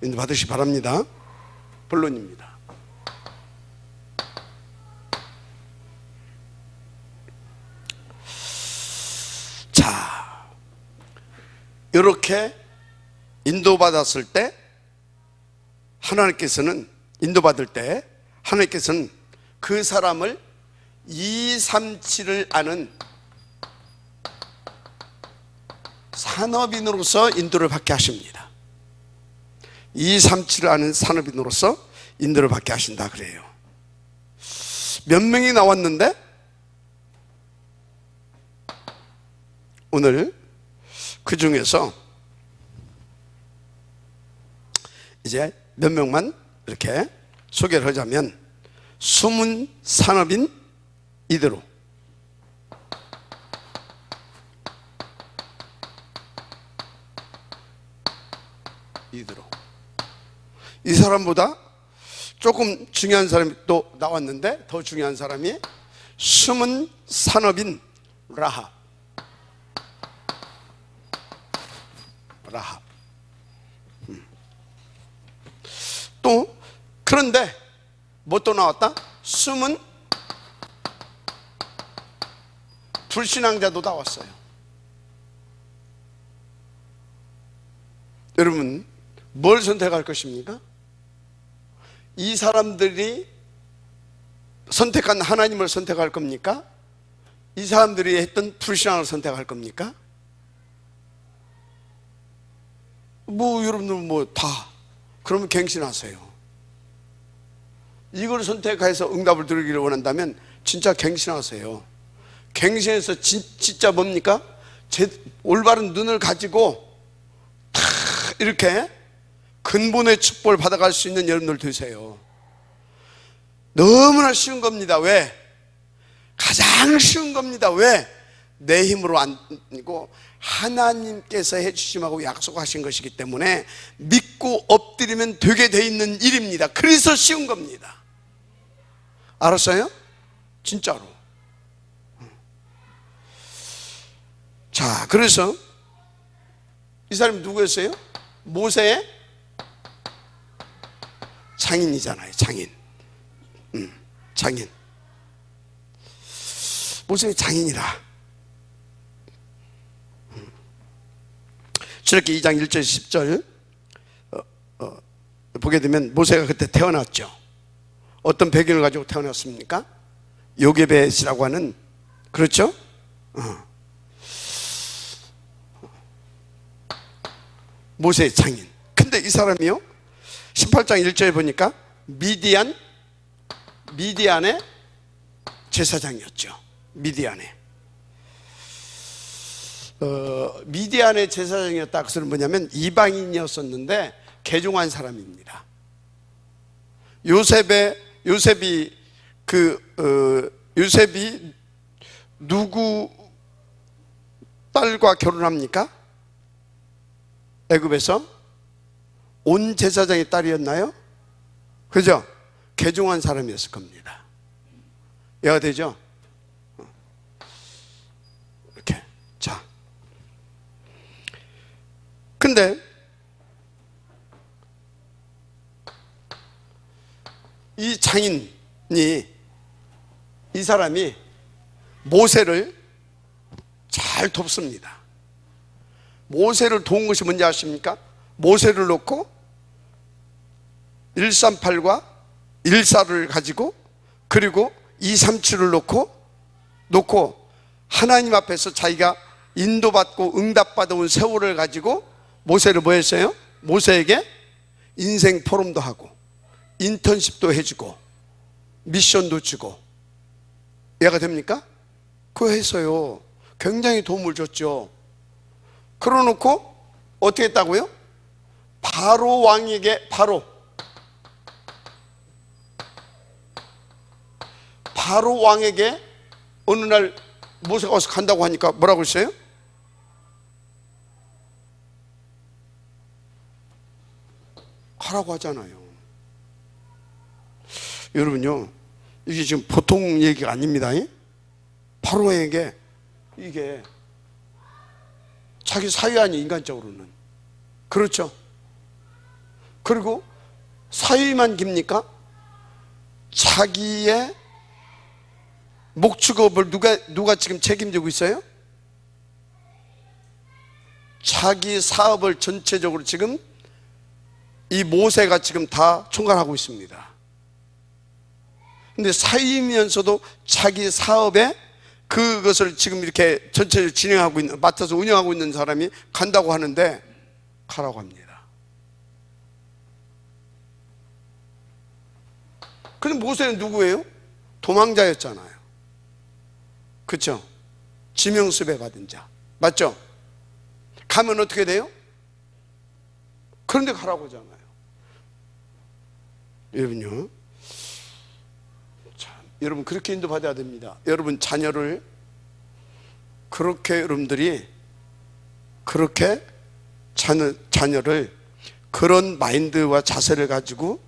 인도 받으시 바랍니다. 본론입니다. 자, 이렇게 인도받았을 때 하나님께서는, 인도받을 때 하나님께서는 그 사람을 237을 아는 산업인으로서 인도를 받게 하십니다. 237을 아는 산업인으로서 인도를 받게 하신다 그래요. 몇 명이 나왔는데 오늘 그 중에서 이제 몇 명만 이렇게 소개를 하자면, 숨은 산업인 이대로, 이 사람보다 조금 중요한 사람이 또 나왔는데, 더 중요한 사람이 숨은 산업인 라합. 또 그런데 뭐 또 나왔다? 숨은 불신앙자도 나왔어요. 여러분, 뭘 선택할 것입니까? 이 사람들이 선택한 하나님을 선택할 겁니까? 이 사람들이 했던 불신앙을 선택할 겁니까? 뭐 여러분들 뭐 다 그러면 갱신하세요. 이걸 선택해서 응답을 드리기를 원한다면 진짜 갱신하세요. 갱신해서 진짜 뭡니까? 올바른 눈을 가지고 다 이렇게 근본의 축복을 받아갈 수 있는 여러분들 되세요. 너무나 쉬운 겁니다. 왜? 가장 쉬운 겁니다. 왜? 내 힘으로 아니고 하나님께서 해주심하고 약속하신 것이기 때문에 믿고 엎드리면 되게 돼 있는 일입니다. 그래서 쉬운 겁니다. 알았어요? 진짜로. 자, 그래서 이 사람이 누구였어요? 모세의 장인이잖아요. 장인. 장인. 모세의 장인이라. 출애굽기 2장 1절 10절 보게 되면 모세가 그때 태어났죠. 어떤 배경을 가지고 태어났습니까? 요게벳이라고 하는, 그렇죠? 모세의 장인. 근데 이 사람이요 18장 1절에 보니까 미디안의 제사장이었죠. 미디안의 제사장이었다. 그것은 뭐냐면 이방인이었었는데 개종한 사람입니다. 요셉이 누구 딸과 결혼합니까? 애굽에서 온 제사장의 딸이었나요? 그죠? 개종한 사람이었을 겁니다. 이해가 되죠? 이렇게. 자, 근데 이 장인이, 이 사람이 모세를 잘 돕습니다. 모세를 도운 것이 뭔지 아십니까? 모세를 놓고 138과 14를 가지고, 그리고 237을 놓고 하나님 앞에서 자기가 인도받고 응답받아온 세월을 가지고 모세를 뭐 했어요? 모세에게 인생 포럼도 하고 인턴십도 해주고 미션도 주고. 이해가 됩니까? 그거 했어요. 굉장히 도움을 줬죠. 그러놓고 어떻게 했다고요? 바로 왕에게, 바로 왕에게 어느 날 모세가 와서 간다고 하니까 뭐라고 했어요? 가라고 하잖아요. 여러분요, 이게 지금 보통 얘기가 아닙니다. 바로에게 이게 자기 사위 아니, 인간적으로는. 그렇죠? 그리고 사위만 깁니까? 자기의 목축업을 누가 지금 책임지고 있어요? 자기 사업을 전체적으로 지금 이 모세가 지금 다 총괄하고 있습니다. 근데 사위면서도 자기 사업에 그것을 지금 이렇게 전체를 진행하고 있는, 맡아서 운영하고 있는 사람이 간다고 하는데 가라고 합니다. 근데 모세는 누구예요? 도망자였잖아요. 그렇죠? 지명수배 받은 자, 맞죠? 가면 어떻게 돼요? 그런데 가라고 하잖아요. 여러분요, 참, 여러분 그렇게 인도받아야 됩니다. 여러분 자녀를 그렇게, 여러분들이 그렇게 자녀를 그런 마인드와 자세를 가지고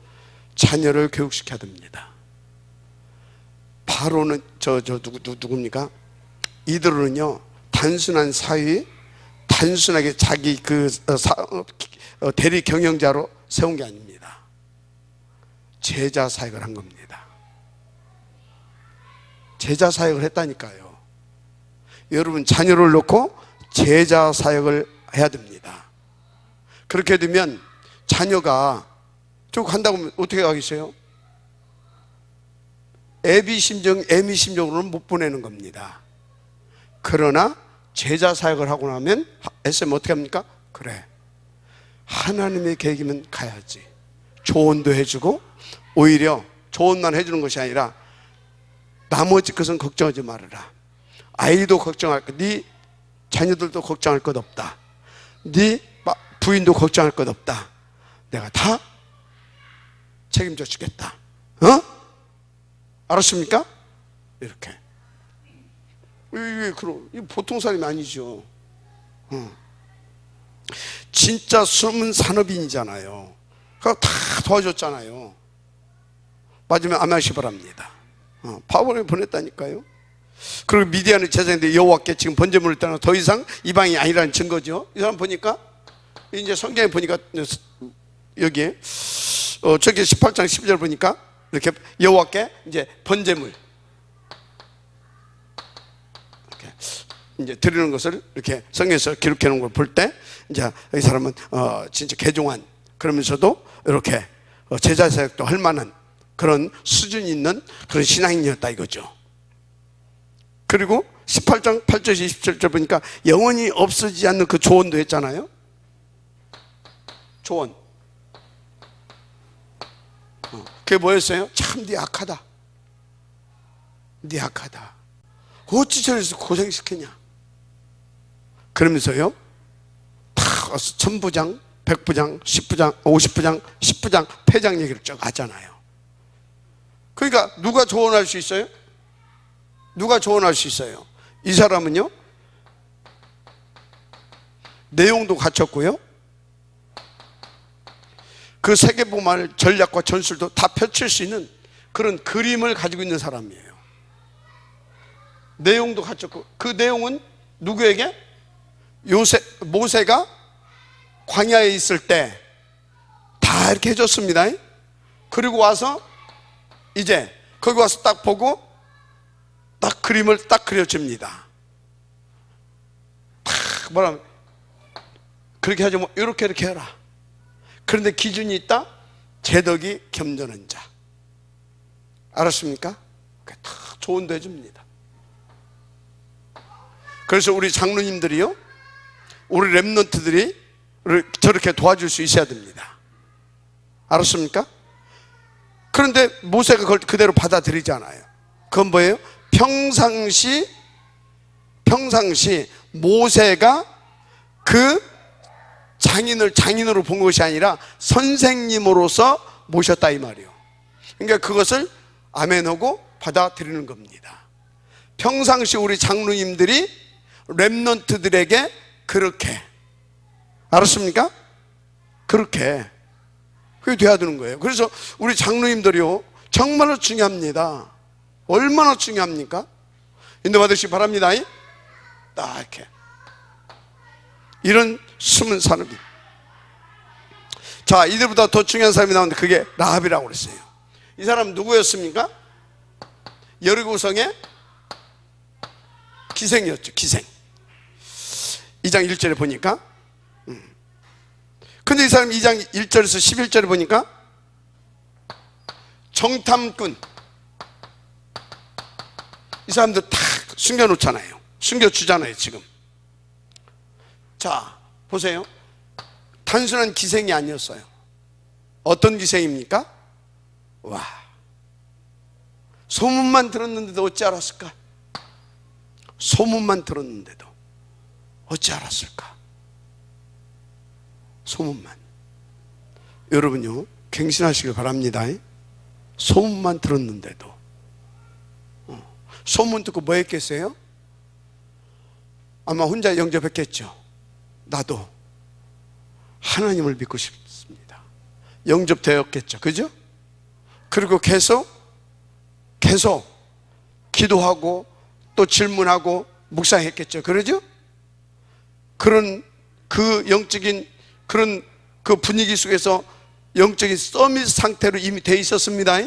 자녀를 교육시켜야 됩니다. 바로는 누굽니까? 이들은요 단순한 사위, 단순하게 자기 대리 경영자로 세운 게 아닙니다. 제자 사역을 한 겁니다. 제자 사역을 했다니까요. 여러분 자녀를 놓고 제자 사역을 해야 됩니다. 그렇게 되면 자녀가 쭉 한다고 하면 어떻게 하겠어요? 애미심정으로는 못 보내는 겁니다. 그러나 제자 사역을 하고 나면 SM 어떻게 합니까? 그래, 하나님의 계획이면 가야지. 조언도 해주고, 오히려 조언만 해주는 것이 아니라 나머지 것은 걱정하지 말아라. 아이도 걱정할 것, 네 자녀들도 걱정할 것 없다. 네 부인도 걱정할 것 없다. 내가 다 책임져 주겠다. 알았습니까? 이렇게. 이게 보통 사람이 아니죠. 진짜 숨은 산업인이잖아요. 그거 다 도와줬잖아요. 맞으면 아멘하시기 바랍니다. 바벨론에 보냈다니까요. 그리고 미디안의 제사장인데 여호와께 지금 번제물을 떠나 더 이상 이방이 아니라는 증거죠. 이 사람 보니까 이제 성경에 보니까 여기에 저기 18장 12절 보니까 이렇게 여호와께 이제 번제물 이렇게 이제 드리는 것을 이렇게 성경에서 기록해 놓은 걸 볼 때 이제 이 사람은 진짜 개종한, 그러면서도 이렇게 제자 사역도 할 만한 그런 수준이 있는 그런 신앙인이었다 이거죠. 그리고 18장 8절 27절 보니까 영원히 없어지지 않는 그 조언도 했잖아요. 조언. 그게 뭐였어요? 참 네 악하다. 네 악하다. 어찌 저래서 고생시키냐. 그러면서요, 다 천부장, 백부장, 10부장, 50부장, 10부장, 패장 얘기를 쭉 하잖아요. 그러니까 누가 조언할 수 있어요? 누가 조언할 수 있어요? 이 사람은요, 내용도 갖췄고요, 그 세계복음화를 전략과 전술도 다 펼칠 수 있는 그런 그림을 가지고 있는 사람이에요. 내용도 갖췄고, 그 내용은 누구에게? 모세가 광야에 있을 때 다 이렇게 해줬습니다. 그리고 와서 이제 거기 와서 딱 보고 딱 그림을 딱 그려줍니다. 뭐라 그렇게 하지, 뭐 이렇게 해라. 그런데 기준이 있다. 재덕이 겸손한 자. 알았습니까? 다 조언도 해줍니다. 그래서 우리 장로님들이요, 우리 랩런트들이 저렇게 도와줄 수 있어야 됩니다. 알았습니까? 그런데 모세가 그걸 그대로 받아들이잖아요. 그건 뭐예요? 평상시 모세가 그 장인을 장인으로 본 것이 아니라 선생님으로서 모셨다 이 말이에요. 그러니까 그것을 아멘하고 받아들이는 겁니다. 평상시 우리 장로님들이 랩런트들에게 그렇게, 알았습니까? 그렇게 그게 돼야 되는 거예요. 그래서 우리 장로님들이요, 정말로 중요합니다. 얼마나 중요합니까? 인도받으시기 바랍니다. 딱 이렇게 이런 숨은 산업이. 자, 이들보다 더 중요한 사람이 나오는데 그게 라합이라고 그랬어요. 이 사람 누구였습니까? 여리고성의 기생이었죠. 기생. 2장 1절에 보니까. 근데 이 사람 2장 1절에서 11절에 보니까 정탐꾼. 이 사람들 다 숨겨놓잖아요. 숨겨주잖아요 지금. 자, 보세요. 단순한 기생이 아니었어요. 어떤 기생입니까? 와, 소문만 들었는데도 어찌 알았을까? 소문만 들었는데도 어찌 알았을까? 소문만. 여러분요, 갱신하시길 바랍니다. 소문만 들었는데도. 소문 듣고 뭐 했겠어요? 아마 혼자 영접했겠죠. 나도 하나님을 믿고 싶습니다. 영접되었겠죠. 그죠? 그리고 계속 기도하고 또 질문하고 묵상했겠죠. 그러죠? 그런 그 영적인 그런 그 분위기 속에서 영적인 서밋 상태로 이미 돼 있었습니다.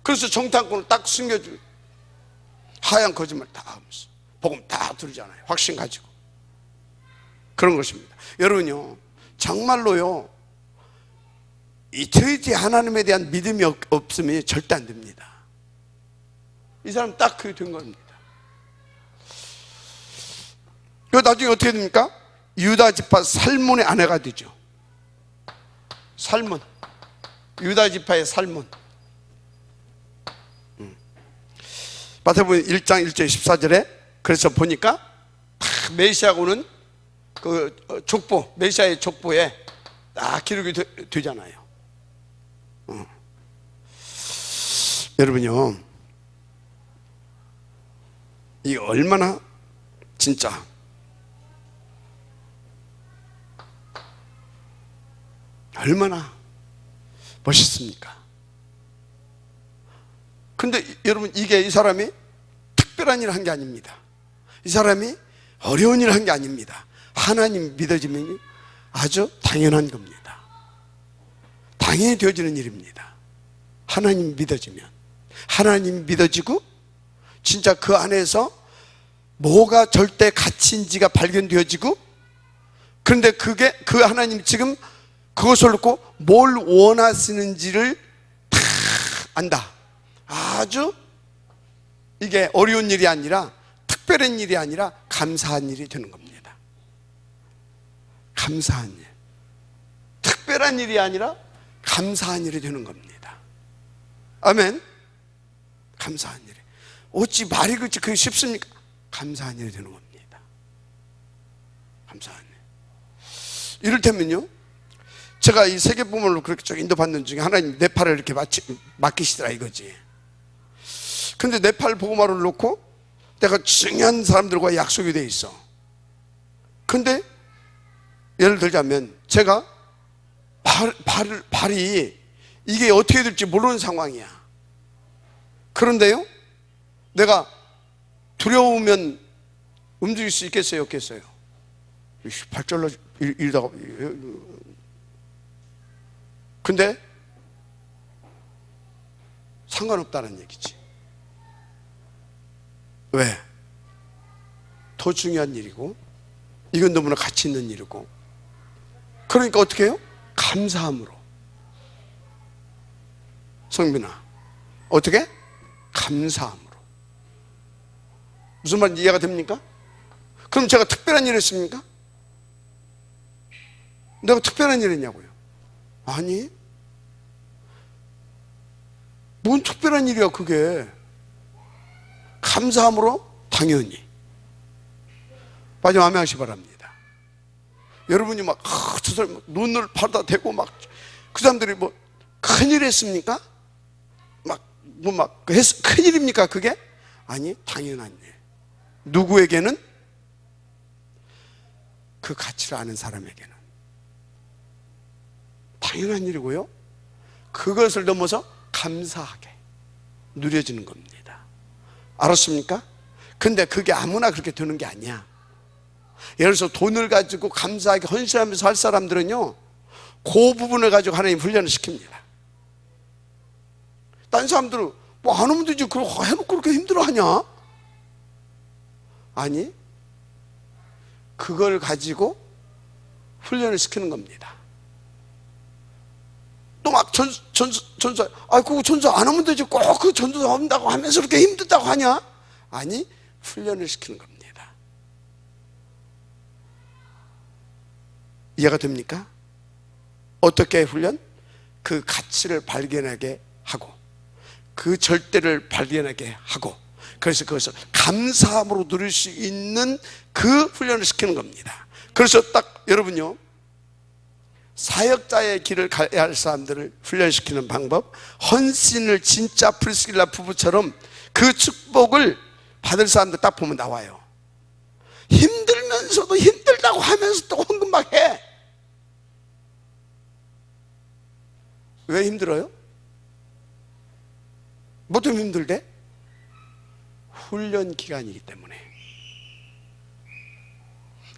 그래서 정탐꾼을 딱 숨겨주고 하얀 거짓말 다 하면서 복음 다 들잖아요. 확신 가지고. 그런 것입니다. 여러분요, 정말로요, 이 저희 하나님에 대한 믿음이 없으면 절대 안 됩니다. 이 사람 딱 그게 된 겁니다. 그 나중에 어떻게 됩니까? 유다 지파 살몬의 아내가 되죠. 살몬, 유다 지파의 살몬. 마태복음 1장 1절 14절에 그래서 보니까 메시아가 오는 그 족보, 메시아의 족보에 딱 기록이 되잖아요. 여러분요, 이 얼마나 진짜 얼마나 멋있습니까? 근데 여러분, 이게 이 사람이 특별한 일을 한 게 아닙니다. 이 사람이 어려운 일을 한 게 아닙니다. 하나님 믿어지면 아주 당연한 겁니다. 당연히 되어지는 일입니다. 하나님 믿어지면, 하나님 믿어지고 진짜 그 안에서 뭐가 절대 가치인지가 발견되어지고, 그런데 그게 그 하나님 지금 그것을 놓고 뭘 원하시는지를 다 안다. 아주 이게 어려운 일이 아니라, 특별한 일이 아니라 감사한 일이 되는 겁니다. 감사한 일, 특별한 일이 아니라 감사한 일이 되는 겁니다. 아멘. 감사한 일. 어찌 말이 그게 쉽습니까? 감사한 일이 되는 겁니다. 감사한 일. 이를테면요, 제가 이 세계보물로 그렇게 쭉 인도받는 중에 하나님 네팔을 이렇게 맡기시더라 이거지. 근데 네팔 보고마를 놓고 내가 중요한 사람들과 약속이 돼 있어. 근데 예를 들자면 제가 발이 이게 어떻게 될지 모르는 상황이야. 그런데요, 내가 두려우면 움직일 수 있겠어요, 없겠어요? 발절로 이러다가. 근데 상관없다는 얘기지. 왜? 더 중요한 일이고, 이건 너무나 가치 있는 일이고. 그러니까 어떻게 해요? 감사함으로. 성민아, 어떻게? 감사함으로. 무슨 말인지 이해가 됩니까? 그럼 제가 특별한 일을 했습니까? 내가 특별한 일을 했냐고요? 아니, 뭔 특별한 일이야 그게. 감사함으로 당연히. 마지막 아멘하시기 바랍니다. 여러분이 막 저 사람 눈을 팔다 대고 막 그 사람들이 뭐 큰일 했습니까? 큰일입니까 그게? 아니, 당연한 일. 누구에게는? 그 가치를 아는 사람에게는 당연한 일이고요, 그것을 넘어서 감사하게 누려지는 겁니다. 알았습니까? 근데 그게 아무나 그렇게 되는 게 아니야. 예를 들어서 돈을 가지고 감사하게 헌신하면서 할 사람들은요, 그 부분을 가지고 하나님 훈련을 시킵니다. 딴 사람들은 뭐 안 하면 되지, 그거 해놓고 그렇게 힘들어하냐? 아니, 그걸 가지고 훈련을 시키는 겁니다. 또 막 전사, 그거 전사 안 하면 되지, 꼭 그 전사 한다고 하면서 그렇게 힘들다고 하냐? 아니, 훈련을 시키는 겁니다. 이해가 됩니까? 어떻게 훈련? 그 가치를 발견하게 하고, 그 절대를 발견하게 하고, 그래서 그것을 감사함으로 누릴 수 있는 그 훈련을 시키는 겁니다. 그래서 딱 여러분요, 사역자의 길을 가야 할 사람들을 훈련시키는 방법, 헌신을 진짜 프리스길라 부부처럼 그 축복을 받을 사람들 딱 보면 나와요. 힘들면서도 힘들다고 하면서 또 헌금 막 해. 왜 힘들어요? 뭐 때문에 힘들대? 훈련 기간이기 때문에.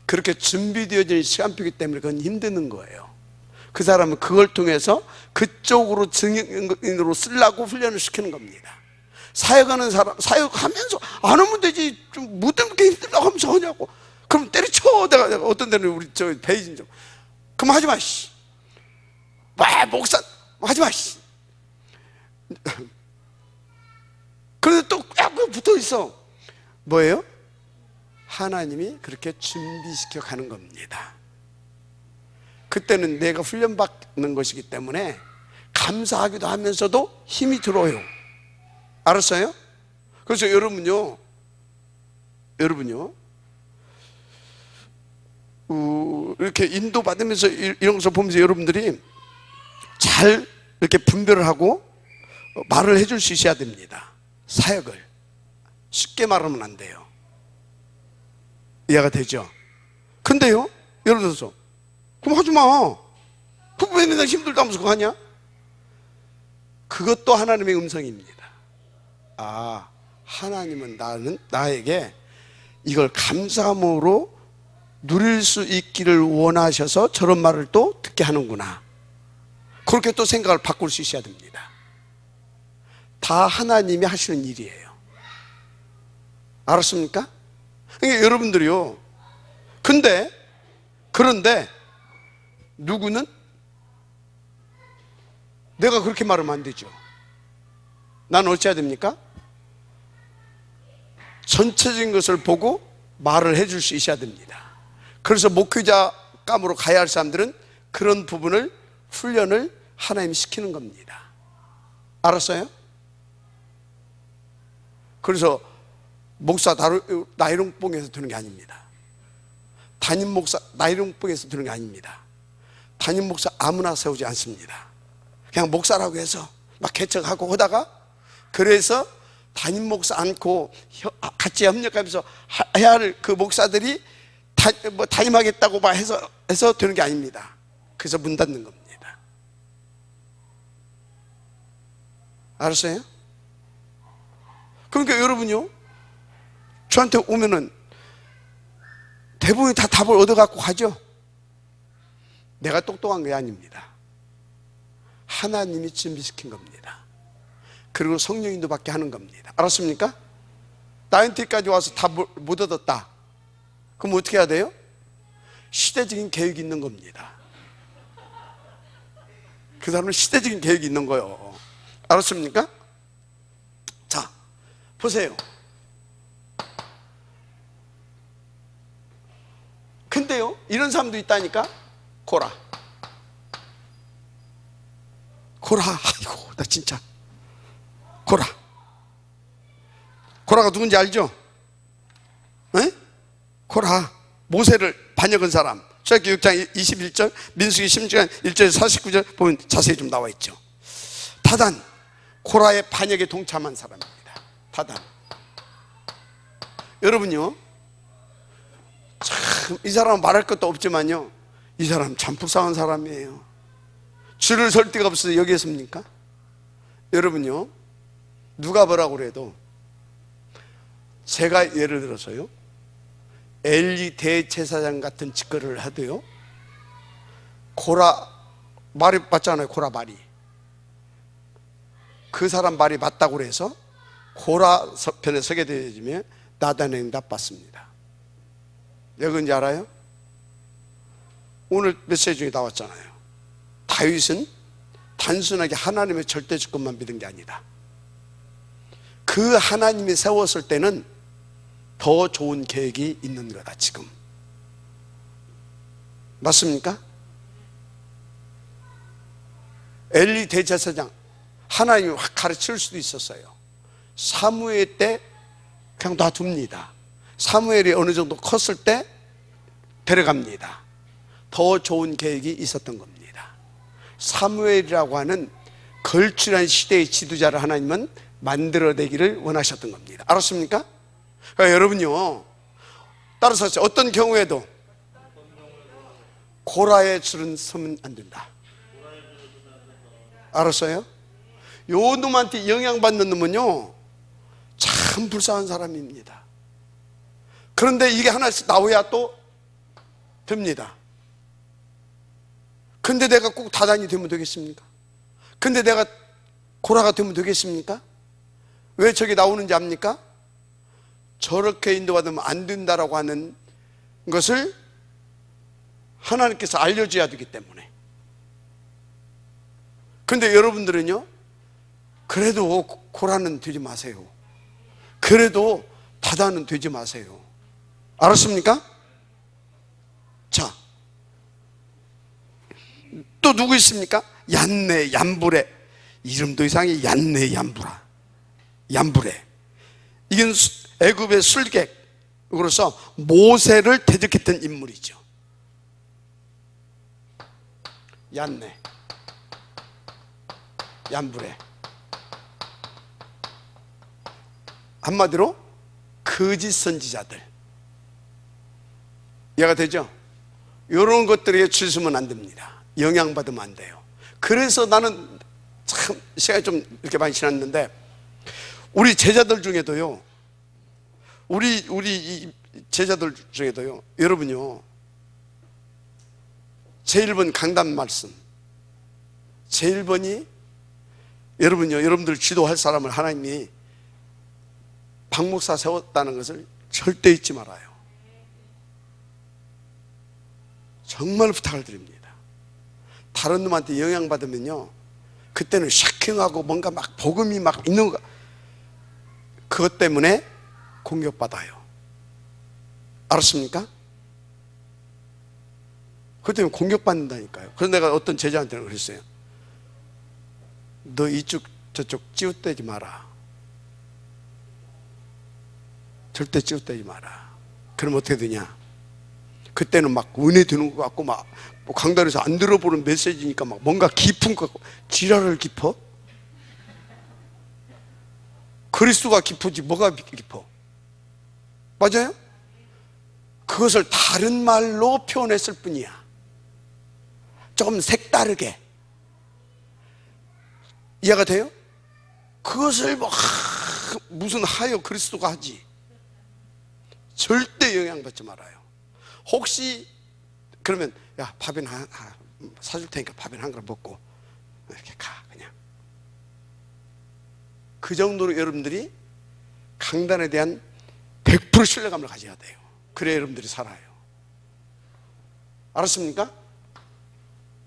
그렇게 준비되어진 시간표이기 때문에 그건 힘드는 거예요. 그 사람은 그걸 통해서 그쪽으로 증인으로 쓰려고 훈련을 시키는 겁니다. 사역하는 사람, 사역하면서 안 하면 되지, 좀 뭐 때문에 그렇게 힘들다고 하면서 하냐고. 그럼 때려쳐. 내가 어떤 데는 우리 저 베이징 좀, 그럼 하지 마, 씨. 와, 목사 하지 마, 씨. 그런데 또 붙어 있어. 뭐예요? 하나님이 그렇게 준비시켜 가는 겁니다. 그때는 내가 훈련받는 것이기 때문에 감사하기도 하면서도 힘이 들어요. 알았어요? 그래서 여러분요 이렇게 인도받으면서 이런 것을 보면서 여러분들이 잘 이렇게 분별을 하고 말을 해줄 수 있어야 됩니다. 사역을 쉽게 말하면 안 돼요. 이해가 되죠? 근데요, 예를 들어서 그럼 하지 마. 그럼 왜 내가 힘들다면서 그거 하냐? 그것도 하나님의 음성입니다. 아, 하나님은 나에게 이걸 감사함으로 누릴 수 있기를 원하셔서 저런 말을 또 듣게 하는구나. 그렇게 또 생각을 바꿀 수 있어야 됩니다. 다 하나님이 하시는 일이에요. 알았습니까? 그러니까 여러분들이요, 그런데 누구는 내가 그렇게 말하면 안 되죠. 나는 어찌해야 됩니까? 전체적인 것을 보고 말을 해줄 수 있어야 됩니다. 그래서 목회자감으로 가야 할 사람들은 그런 부분을 훈련을 하나님이 시키는 겁니다. 알았어요? 그래서 목사 나이롱뽕에서 되는 게 아닙니다. 담임 목사 나이롱뽕에서 되는 게 아닙니다. 담임 목사 아무나 세우지 않습니다. 그냥 목사라고 해서 막 개척하고 하다가, 그래서 담임 목사 않고 같이 협력하면서 해야 할 그 목사들이 담임하겠다고 막 해서 되는 게 아닙니다. 그래서 문 닫는 겁니다. 알았어요? 그러니까 여러분요, 저한테 오면은 대부분 다 답을 얻어갖고 가죠. 내가 똑똑한 게 아닙니다. 하나님이 준비시킨 겁니다. 그리고 성령인도 받게 하는 겁니다. 알았습니까? 나한테까지 와서 다 못 얻었다. 그럼 어떻게 해야 돼요? 시대적인 계획이 있는 겁니다. 그 사람은 시대적인 계획이 있는 거예요. 알았습니까? 자, 보세요. 근데요, 이런 사람도 있다니까. 고라, 아이고 나 진짜 고라가 누군지 알죠? 에? 고라, 모세를 반역한 사람. 출애굽기 6장 21절, 민수기 16장 1절에서 49절 보면 자세히 좀 나와 있죠. 다단, 고라의 반역에 동참한 사람입니다. 다단. 여러분요, 참 이 사람은 말할 것도 없지만요, 이 사람 참 불쌍한 사람이에요. 줄을 설 데가 없어서 여기에 섭니까? 여러분요, 누가 뭐라고 그래도, 제가 예를 들어서요, 엘리 대제사장 같은 짓거리를 하도요, 고라 말이 맞잖아요. 고라 말이, 그 사람 말이 맞다고 그래서 고라 편에 서게 되면 나단의 응답 받습니다. 왜 그런지 알아요? 오늘 메시지 중에 나왔잖아요. 다윗은 단순하게 하나님의 절대 주권만 믿은 게 아니다. 그 하나님이 세웠을 때는 더 좋은 계획이 있는 거다. 지금 맞습니까? 엘리 대제사장, 하나님이 확 가르칠 수도 있었어요. 사무엘 때 그냥 놔둡니다. 사무엘이 어느 정도 컸을 때 데려갑니다. 더 좋은 계획이 있었던 겁니다. 사무엘이라고 하는 걸출한 시대의 지도자를 하나님은 만들어내기를 원하셨던 겁니다. 알았습니까? 그러니까 여러분요, 따라서 어떤 경우에도 고라의 줄은 서면 안 된다. 알았어요? 요 놈한테 영향받는 놈은요, 참 불쌍한 사람입니다. 그런데 이게 하나씩 나와야 또 됩니다. 근데 내가 꼭 다단이 되면 되겠습니까? 근데 내가 고라가 되면 되겠습니까? 왜 저게 나오는지 압니까? 저렇게 인도받으면 안 된다라고 하는 것을 하나님께서 알려줘야 되기 때문에. 근데 여러분들은요, 그래도 고라는 되지 마세요. 그래도 다단은 되지 마세요. 알았습니까? 자, 또 누구 있습니까? 얀네, 얀브레. 이름도 이상해. 얀네, 얀브라. 얀브레. 이건 애굽의 술객으로서 모세를 대적했던 인물이죠. 얀네, 얀브레. 한마디로 거짓 선지자들. 이해가 되죠? 이런 것들에 치우치면 안 됩니다. 영향받으면 안 돼요. 그래서 나는 참 시간이 좀 이렇게 많이 지났는데, 우리 제자들 중에도요, 우리 이 제자들 중에도요, 여러분요, 제1번 강단 말씀, 제1번이 여러분요, 여러분들 지도할 사람을 하나님이 박목사 세웠다는 것을 절대 잊지 말아요. 정말 부탁을 드립니다. 다른 놈한테 영향받으면요, 그때는 샤킹하고 뭔가 막 복음이 막 있는 거, 그것 때문에 공격받아요. 알았습니까? 그것 때문에 공격받는다니까요. 그래서 내가 어떤 제자한테는 그랬어요. 너 이쪽 저쪽 찌웃대지 마라. 절대 찌웃대지 마라. 그럼 어떻게 되냐? 그때는 막 은혜 드는 것 같고 막 강단에서 안 들어보는 메시지니까 막 뭔가 깊은 것 같고, 지랄을 깊어? 그리스도가 깊어지 뭐가 깊어? 맞아요? 그것을 다른 말로 표현했을 뿐이야. 조금 색다르게. 이해가 돼요? 그것을 뭐 무슨 하여 그리스도가 하지. 절대 영향받지 말아요. 혹시 그러면 야, 밥이나 사줄 테니까 밥이나 한 그릇 먹고 이렇게 가. 그냥 그 정도로 여러분들이 강단에 대한 100% 신뢰감을 가져야 돼요. 그래야 여러분들이 살아요. 알았습니까?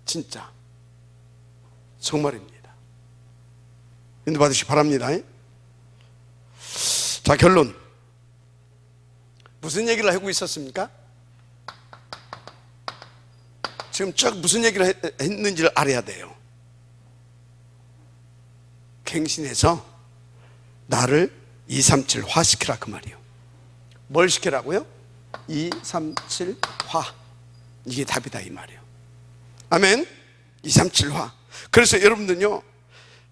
진짜 정말입니다. 인도 받으시기 바랍니다. 자, 결론. 무슨 얘기를 하고 있었습니까? 지금 쭉 무슨 얘기를 했는지를 알아야 돼요. 갱신해서 나를 237화 시키라, 그 말이에요. 뭘 시키라고요? 237화. 이게 답이다, 이 말이에요. 아멘. 237화. 그래서 여러분들요,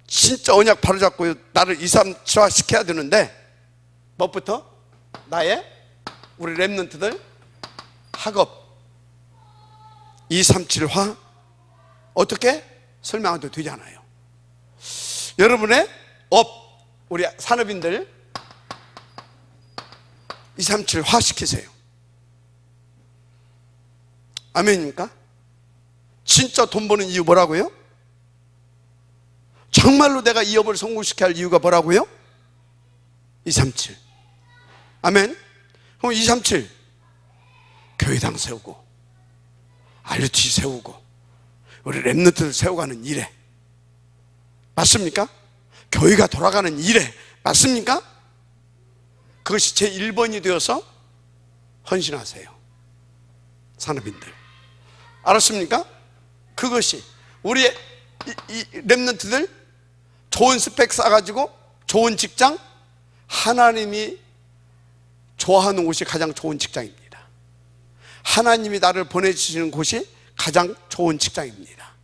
진짜 언약 바로잡고 나를 237화 시켜야 되는데, 뭐부터? 나의 우리 렘넌트들 학업 237화 어떻게 설명해도 되지 않아요. 여러분의 업, 우리 산업인들 237화 시키세요. 아멘입니까? 진짜 돈 버는 이유 뭐라고요? 정말로 내가 이 업을 성공시켜야 할 이유가 뭐라고요? 237. 아멘. 그럼 237 교회당 세우고 RUT 세우고 우리 렘넌트들 세워가는 일에, 맞습니까? 교회가 돌아가는 일에, 맞습니까? 그것이 제 1번이 되어서 헌신하세요, 산업인들. 알았습니까? 그것이 우리 이 렘넌트들 좋은 스펙 쌓아가지고 좋은 직장, 하나님이 좋아하는 곳이 가장 좋은 직장입니다. 하나님이 나를 보내주시는 곳이 가장 좋은 직장입니다.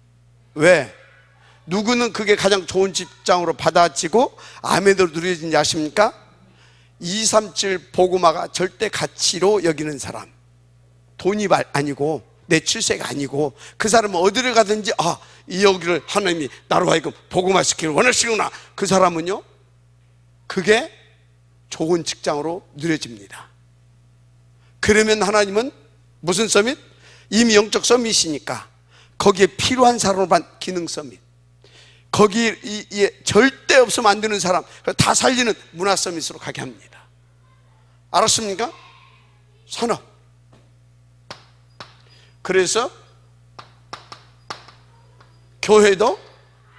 왜? 누구는 그게 가장 좋은 직장으로 받아지고 아멘으로 누려진지 아십니까? 237 복음화가 절대 가치로 여기는 사람, 돈이 아니고 내 출세가 아니고, 그 사람은 어디를 가든지 이 여기를 하나님이 나로 하여금 복음화시키기를 원하시구나. 그 사람은요, 그게 좋은 직장으로 누려집니다. 그러면 하나님은 무슨 서밋? 이미 영적 서밋이니까 거기에 필요한 사람으로만 기능 서밋, 거기에 절대 없으면 안 되는 사람 다 살리는 문화 서밋으로 가게 합니다. 알았습니까? 산업. 그래서 교회도,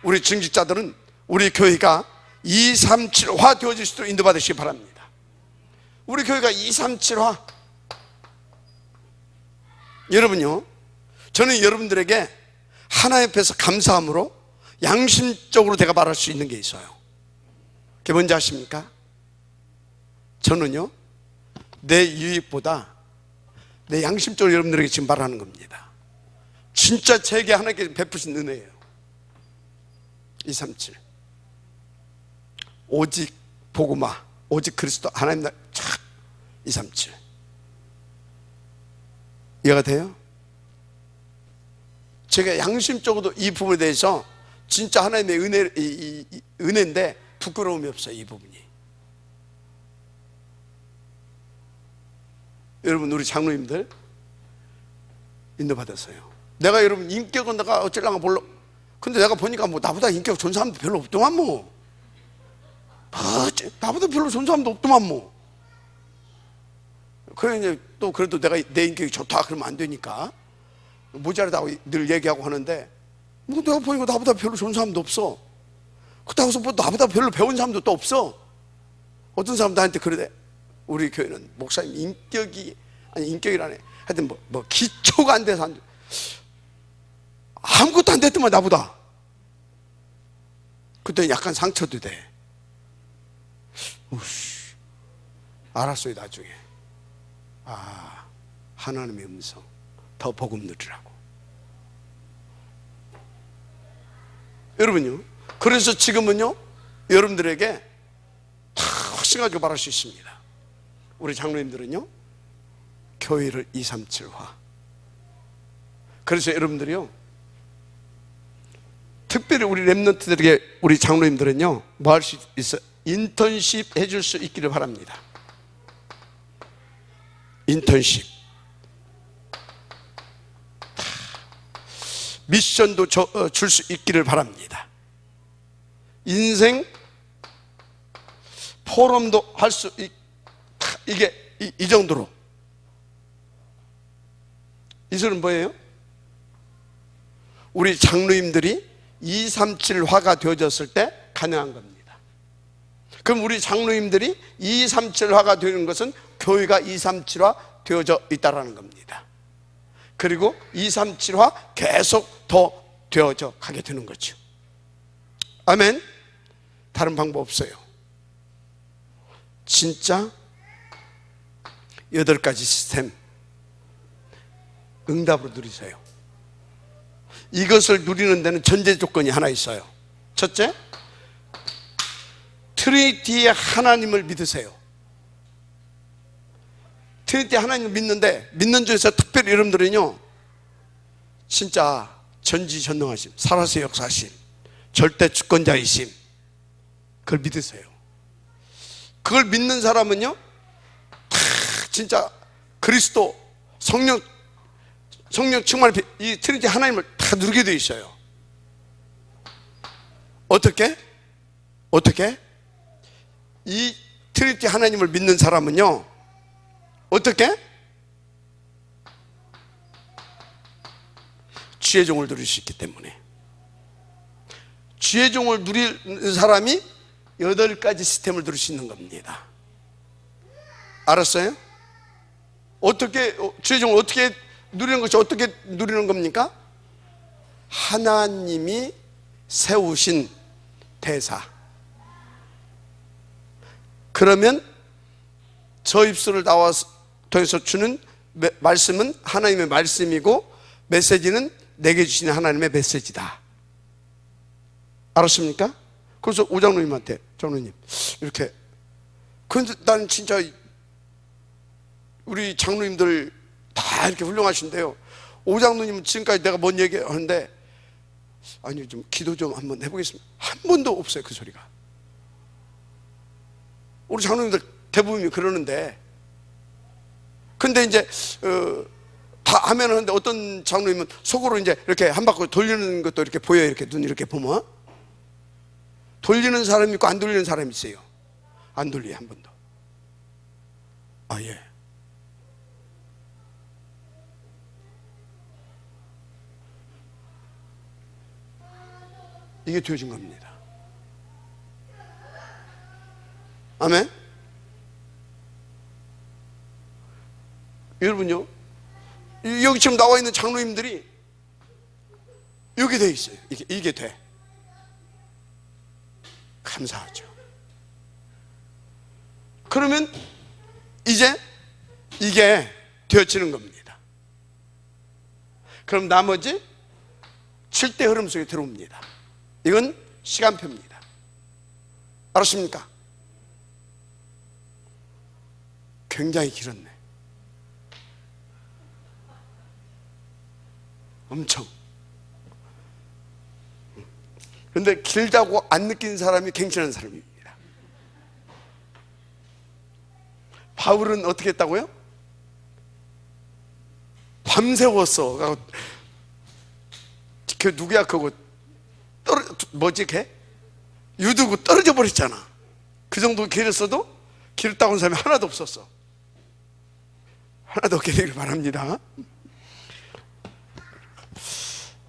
우리 증직자들은 우리 교회가 237화 되어질 수 있도록 인도받으시기 바랍니다. 우리 교회가 237화 여러분요, 저는 여러분들에게 하나님 앞에서 감사함으로 양심적으로 제가 말할 수 있는 게 있어요. 그게 뭔지 아십니까? 저는요, 내 유익보다 내 양심적으로 여러분들에게 지금 말하는 겁니다. 진짜 제게 하나님께서 베푸신 은혜예요. 237 오직 복음화, 오직 그리스도 하나님 나 237 이해가 돼요? 제가 양심적으로도 이 부분에 대해서 진짜 하나님의 은혜인데 부끄러움이 없어요. 이 부분이. 여러분, 우리 장로님들 인도받았어요. 내가 여러분 인격은 내가 어쩌려고 몰라. 근데 내가 보니까 뭐 나보다 인격 좋은 사람도 별로 없더만 뭐. 나보다 별로 좋은 사람도 없더만 뭐. 그래 이제 또 그래도 내가 내 인격이 좋다 그러면 안 되니까 모자르다고 늘 얘기하고 하는데, 뭐 내가 보니까 나보다 별로 좋은 사람도 없어. 그렇다고 해서 뭐 나보다 별로 배운 사람도 또 없어. 어떤 사람 나한테 그러대. 우리 교회는 목사님 인격이, 아니 인격이라네, 하여튼 뭐 기초가 안 돼서 아무것도 안 됐더만 나보다. 그때 약간 상처도 돼. 우씨, 알았어요 나중에. 아, 하나님의 음성 더 복음 누리라고. 여러분요, 그래서 지금은요 여러분들에게 다 확신가지고 말할 수 있습니다. 우리 장로님들은요 교회를 237화. 그래서 여러분들이요, 특별히 우리 렘넌트들에게, 우리 장로님들은요 뭐 할 수 있어요? 인턴십 해줄 수 있기를 바랍니다. 인턴십, 미션도 줄 수 있기를 바랍니다. 인생 포럼도 할 수 이게 이 정도로. 이 소리는 뭐예요? 우리 장로님들이 237화가 되어졌을 때 가능한 겁니다. 그럼 우리 장로님들이 237화가 되는 것은 교회가 237화 되어져 있다라는 겁니다. 그리고 237화 계속 더 되어져 가게 되는 거죠. 아멘. 다른 방법 없어요. 진짜 8가지 시스템 응답으로 누리세요. 이것을 누리는 데는 전제 조건이 하나 있어요. 첫째, 트리니티의 하나님을 믿으세요. 트리니티 하나님을 믿는데, 믿는 중에서 특별히 여러분들은요 진짜 전지전능하심, 살아서 역사하심, 절대 주권자이심, 그걸 믿으세요. 그걸 믿는 사람은요 다 진짜 그리스도 성령 충만한 이 트리니티 하나님을 다 누리게 되어 있어요. 어떻게? 이 트리니티 하나님을 믿는 사람은요 어떻게? 주의 종을 누릴 수 있기 때문에. 주의 종을 누리는 사람이 8가지 시스템을 누릴 수 있는 겁니다. 알았어요? 어떻게 주의 종을 어떻게 누리는 것이, 어떻게 누리는 겁니까? 하나님이 세우신 대사. 그러면 저 입술을 통해서 주는 말씀은 하나님의 말씀이고, 메시지는 내게 주시는 하나님의 메시지다. 알았습니까? 그래서 오장로님한테, 장로님 이렇게, 근데 난 진짜 우리 장로님들 다 이렇게 훌륭하신데요, 오장로님은 지금까지 내가 뭔 얘기 하는데, 아니 좀 기도 좀 한번 해보겠습니다. 한 번도 없어요 그 소리가. 우리 장로님들 대부분이 그러는데, 근데 이제 다 하면 하는데, 어떤 장로님은 속으로 이제 이렇게 한 바퀴 돌리는 것도 이렇게 보여요. 이렇게 눈 이렇게 보면 돌리는 사람이 있고 안 돌리는 사람이 있어요. 안 돌려요 한 번도. 아 예. 이게 되어진 겁니다. 아멘. 여러분요, 여기 지금 나와 있는 장로님들이 여기 돼 있어요. 이게 돼. 감사하죠. 그러면 이제 이게 되어지는 겁니다. 그럼 나머지 7대 흐름 속에 들어옵니다. 이건 시간표입니다. 알았습니까? 굉장히 길었네. 엄청. 그런데 길다고 안 느낀 사람이 갱신한 사람입니다. 바울은 어떻게 했다고요? 밤새웠어. 그 누구야 그거 뭐지 걔? 유두고 떨어져 버렸잖아. 그 정도 길었어도 길었다고 하는 사람이 하나도 없었어. 하나도 없게 되길 바랍니다.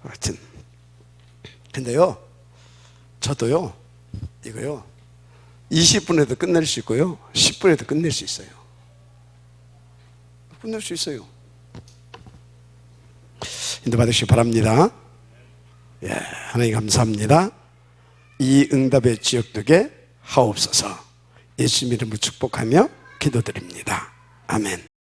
하여튼 근데요, 저도요 이거요 20분에도 끝낼 수 있고요 10분에도 끝낼 수 있어요. 끝낼 수 있어요. 인도 받으시기 바랍니다. 예, 하나님 감사합니다. 이 응답의 지역되게 하옵소서. 예수님 이름으로 축복하며 기도드립니다. 아멘.